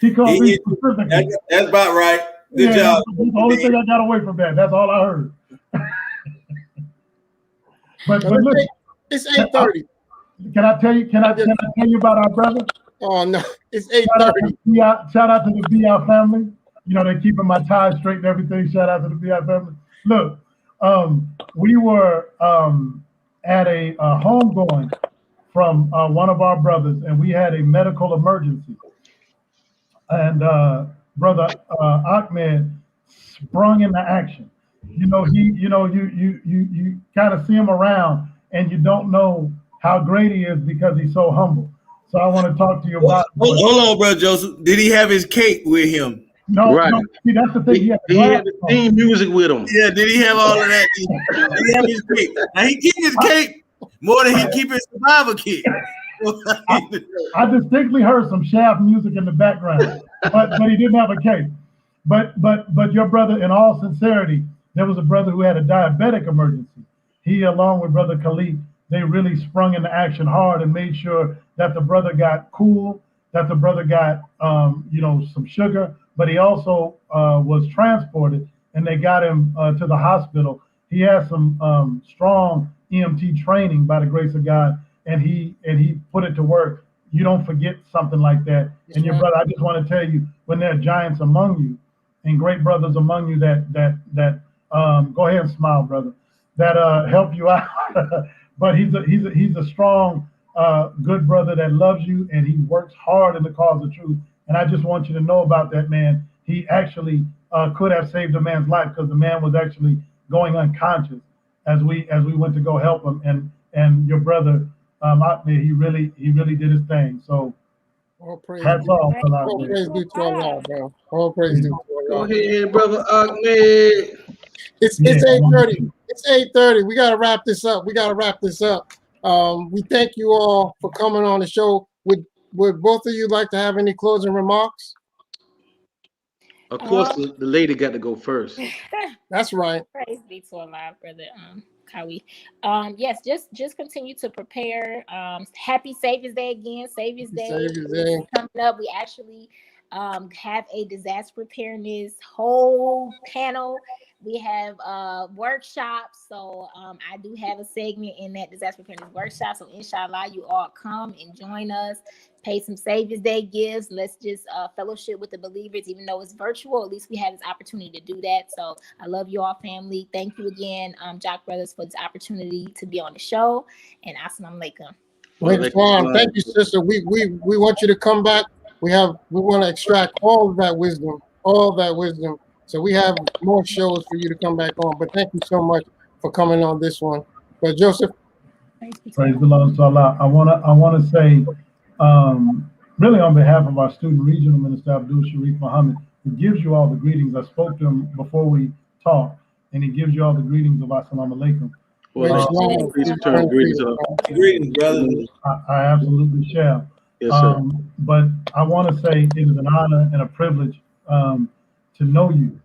He called me specifically. That's about right. Good job. The only thing I got away from that. That's all I heard. but look, it's 8:30. Can I tell you about our brother? Oh no, it's 8:30. Shout out to the BI family. You know, they're keeping my ties straight and everything. Shout out to the BI family. Look, we were at a homegoing from one of our brothers, and we had a medical emergency. And Brother Ahmed sprung into action. You know, you kind of see him around, and you don't know how great he is because he's so humble. So I want to talk to you about. Hold on, Brother Joseph. Did he have his cake with him? No, right. No, see, that's the thing. He had the theme music with him. Yeah, did he have all of that? Did he have his cake? Now he keep his cake more than he keep his survivor kit. I distinctly heard some shaft music in the background, but he didn't have a cake. But your brother, in all sincerity, there was a brother who had a diabetic emergency. He, along with Brother Khalid, they really sprung into action hard and made sure that the brother got cool, that the brother got some sugar, but he also was transported, and they got him to the hospital. He had some strong EMT training by the grace of God, and he put it to work. You don't forget something like that. And your brother, I just want to tell you, when there are giants among you, and great brothers among you that go ahead and smile, brother, that help you out. But he's a strong, good brother that loves you, and he works hard in the cause of truth. And I just want you to know about that man. He actually could have saved a man's life, because the man was actually going unconscious as we went to go help him. And your brother, he really did his thing. So All praise hats due. off, All praise due to Allah, bro. All praise due to Go Allah. ahead, brother Ahmed. It's Yeah. 8:30. It's 8:30. We gotta wrap this up. We thank you all for coming on the show. Would both of you like to have any closing remarks? Of course, the lady got to go first. That's right. Praise be to Allah, brother Kawi. Yes, just continue to prepare. Happy Savior's Day again. Savior's Day is coming up. We actually have a disaster preparedness whole panel. We have workshops. So I do have a segment in that disaster preparedness workshop. So inshallah, you all come and join us. Pay some Savior's Day gifts. Let's just fellowship with the believers, even though it's virtual. At least we have this opportunity to do that. So I love you all, family. Thank you again, Jock Brothers, for this opportunity to be on the show. And assalamu alaikum. Thank you, sister. We want you to come back. We want to extract all of that wisdom. So we have more shows for you to come back on. But thank you so much for coming on this one. But Joseph, praise the Lord. So I wanna say, really on behalf of our student regional minister Abdul Sharif Muhammad, who gives you all the greetings. I spoke to him before we talked, and he gives you all the greetings of Assalamu alaikum. Greetings, brother. I absolutely shall. Yes, sir. But I want to say it is an honor and a privilege to know you,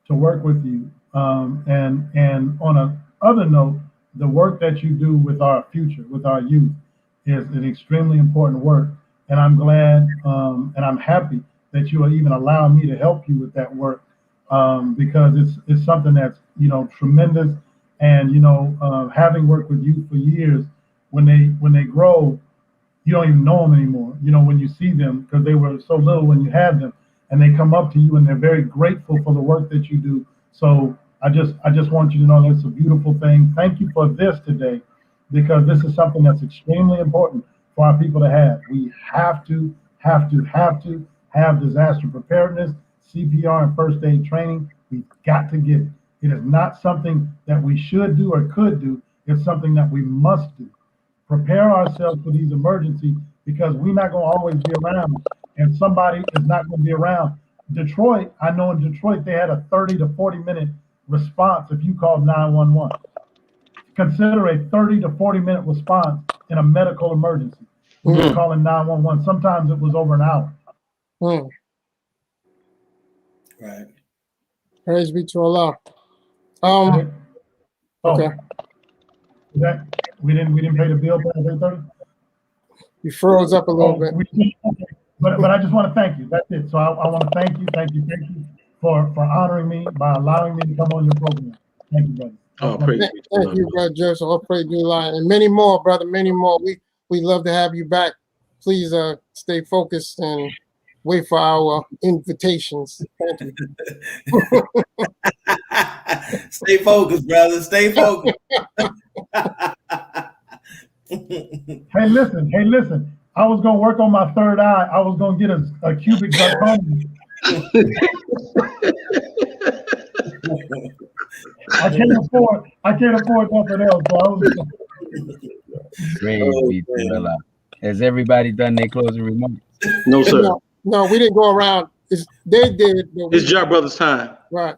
to work with you, and on a other note, the work that you do with our future, with our youth, is an extremely important work. And I'm glad and I'm happy that you are even allowing me to help you with that work, because it's something that's tremendous. And having worked with youth for years, when they grow, you don't even know them anymore. When you see them, because they were so little when you had them, and they come up to you and they're very grateful for the work that you do. So I just want you to know that's a beautiful thing. Thank you for this today, because this is something that's extremely important for our people to have. We have to have disaster preparedness, CPR, and first aid training. We've got to get it. It is not something that we should do or could do. It's something that we must do. Prepare ourselves for these emergencies, because we're not going to always be around, and somebody is not going to be around. Detroit, I know in Detroit, they had a 30 to 40 minute response if you called 911. Consider a 30 to 40 minute response in a medical emergency. We were calling 911. Sometimes it was over an hour. Right. Praise be to Allah. Okay. We didn't pay the bill by 8:30. You froze up a little bit. But I just want to thank you. That's it. So I want to thank you for honoring me by allowing me to come on your program. Thank you, brother. Thank you, brother Joseph. I'll pray you line, and many more, brother. Many more. We love to have you back. Please stay focused and wait for our invitations. Thank you. Stay focused, brother. Stay focused. Hey, listen. I was gonna work on my third eye. I was gonna get a cubic zirconia. I can't afford nothing else. So Has everybody done their closing remarks? No, sir. No, we didn't go around. They did. It's Jock Brothers' time. Right.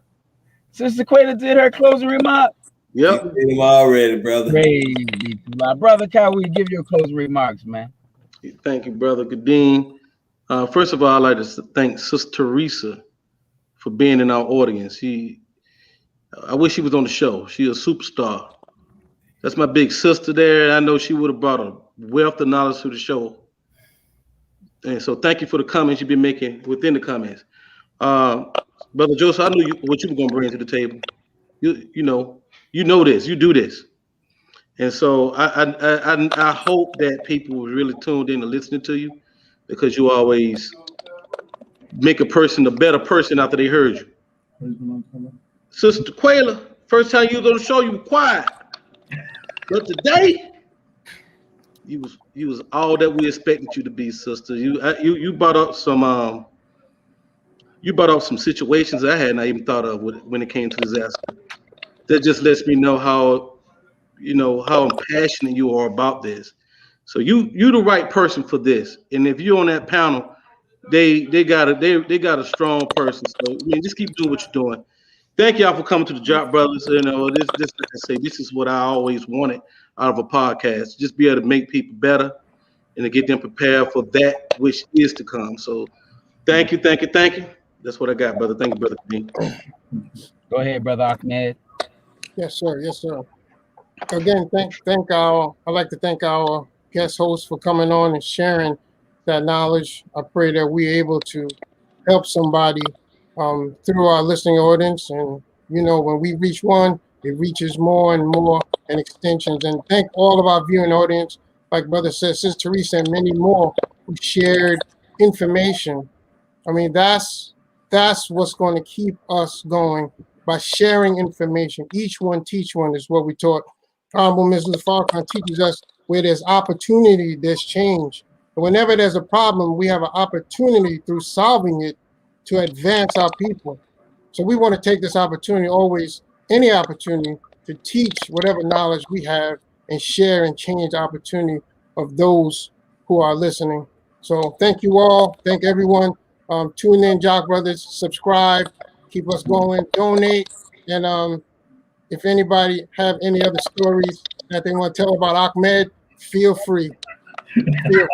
Sister Quayla did her closing remarks. Yep. You did them already, brother. Praise be to Allah. Brother Kyle, we give your closing remarks, man. Thank you, Brother Kadeem. First of all, I'd like to thank Sister Teresa for being in our audience. I wish she was on the show. She's a superstar. That's my big sister there. I know she would have brought a wealth of knowledge to the show. And so thank you for the comments you've been making within the comments. Brother Joseph, I knew what you were going to bring to the table. You know this. You do this. And so I hope that people were really tuned in and listening to you, because you always make a person a better person after they heard you. Sister Tequila, first time you was on the show, you were quiet. But today, you was all that we expected you to be, sister. You brought up some situations I had not even thought of when it came to disaster. That just lets me know how passionate you are about this. So you the right person for this. And if you're on that panel, they got a strong person. So I mean, just keep doing what you're doing. Thank y'all for coming to the Drop Brothers. This like I say, this is what I always wanted out of a podcast. Just be able to make people better and to get them prepared for that which is to come. So thank you. That's what I got, brother. Thank you, brother King. Go ahead, Brother Ahmed. Yes, sir. Yes, sir. Again, I'd like to thank our guest host for coming on and sharing that knowledge. I pray that we're able to help somebody through our listening audience. And, when we reach one, it reaches more and more and extensions. And thank all of our viewing audience, like Brother says, Sister Teresa, and many more who shared information. I mean, that's what's going to keep us going by sharing information. Each one teach one is what we taught. Honorable Mrs. Farrakhan teaches us where there's opportunity, there's change. And whenever there's a problem, we have an opportunity through solving it to advance our people. So we want to take this opportunity, always, any opportunity, to teach whatever knowledge we have and share and change the opportunity of those who are listening. So thank you all. Thank everyone. Tune in, Jock Brothers. Subscribe. Keep us going. Donate. And if anybody have any other stories that they want to tell about Ahmed, feel free. Feel free.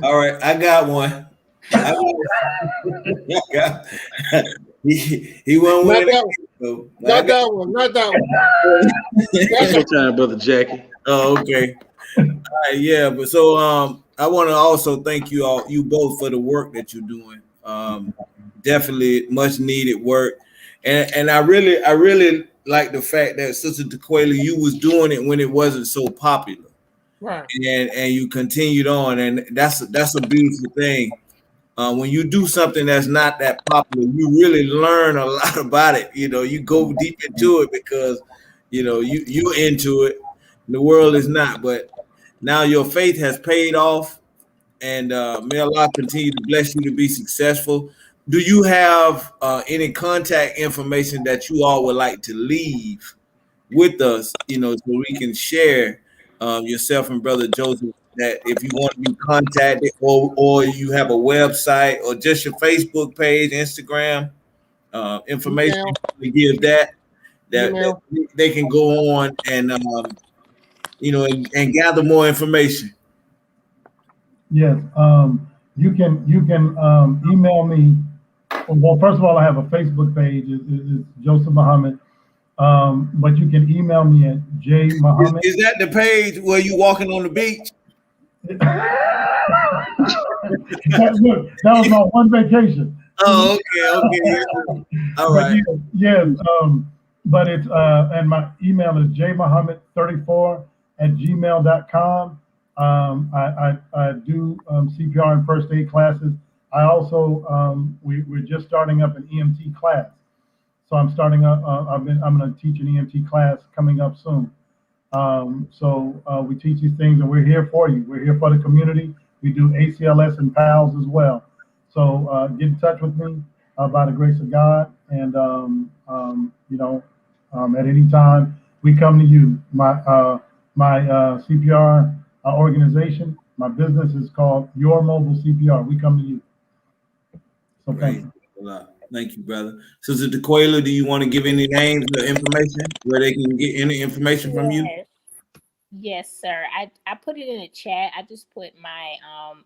All right, I got one. He won't win. Not that one. Not that one. That's your time, brother Jackie. Oh, okay. All right, yeah, but so I want to also thank you both for the work that you're doing. Definitely much needed work, and I really like the fact that Sister Tequila, you was doing it when it wasn't so popular, right? And you continued on, and that's a beautiful thing. When you do something that's not that popular, you really learn a lot about it. You go deep into it because you're into it. The world is not, but now your faith has paid off, and may Allah continue to bless you to be successful. Do you have any contact information that you all would like to leave with us, so we can share yourself and Brother Joseph, that if you want to be contacted or you have a website or just your Facebook page, Instagram, information, to give that they can go on and and gather more information. Yes, you can email me. Well, first of all, I have a Facebook page. It's Joseph Muhammad. But you can email me at jmuhammad. Is that the page where you walking on the beach? That was my one vacation. Oh, okay. All right. Yes. But it's and my email is jmuhammad34@gmail.com. I do CPR and first aid classes. I also we're just starting up an EMT class. So I'm starting up. I'm going to teach an EMT class coming up soon. So we teach these things, and we're here for you. We're here for the community. We do ACLS and PALS as well. So get in touch with me by the grace of God, and at any time we come to you. My CPR organization, my business is called Your Mobile CPR. We come to you. So thank you. Thank you, brother. Sister Tequila, do you want to give any names or information where they can get any information from you? Yes, sir. I put it in the chat. I just put my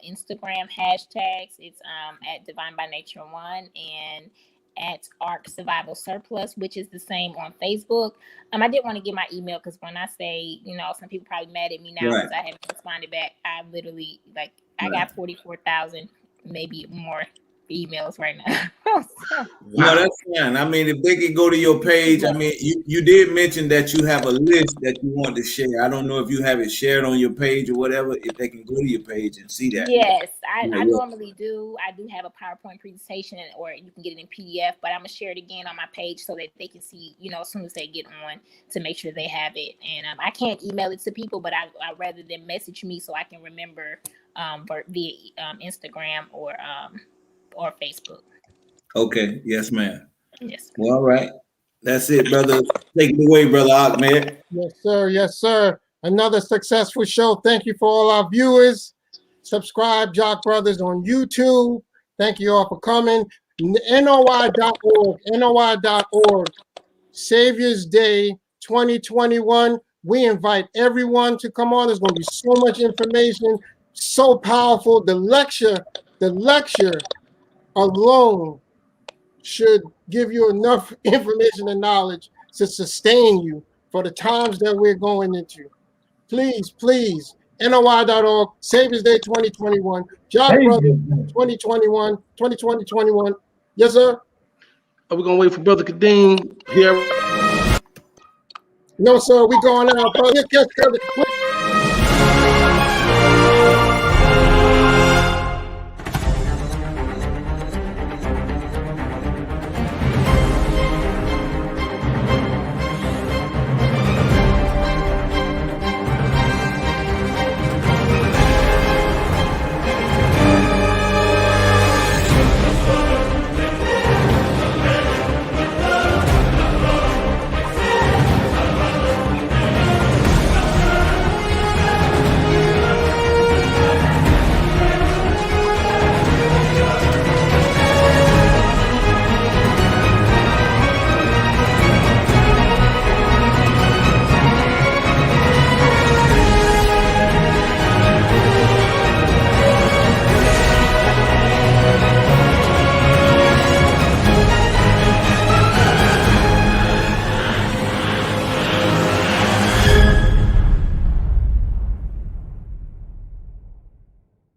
Instagram hashtags. It's at Divine by Nature 1 and at Ark Survival Surplus, which is the same on Facebook. I did want to get my email because when I say, some people probably mad at me now because I haven't responded back. I literally I got 44,000, maybe more emails right now. So, No, that's fine. I mean, if they could go to your page, I mean, you did mention that you have a list that you want to share. I don't know if you have it shared on your page or whatever, if they can go to your page and see that. yes, I Yeah. normally do. I do have a PowerPoint presentation, or you can get it in PDF, but I'm gonna share it again on my page so that they can see, as soon as they get on, to make sure they have it. And I can't email it to people, but I rather than message me so I can remember via Instagram or Facebook. Okay. Yes, ma'am. Yes. Well, all right. That's it, brother. Take it away, brother Ahmed. Yes, sir. Yes, sir. Another successful show. Thank you for all our viewers. Subscribe, Jock Brothers, on YouTube. Thank you all for coming. NOI.org, NOI.org. Savior's Day 2021. We invite everyone to come on. There's going to be so much information, so powerful. The lecture alone should give you enough information and knowledge to sustain you for the times that we're going into. Please, please, NOI.org, Savior's Day 2021, Jock Brothers 2021, 2021. Yes, sir? Are we gonna wait for Brother Kadeem here? No, sir, we going out, brother.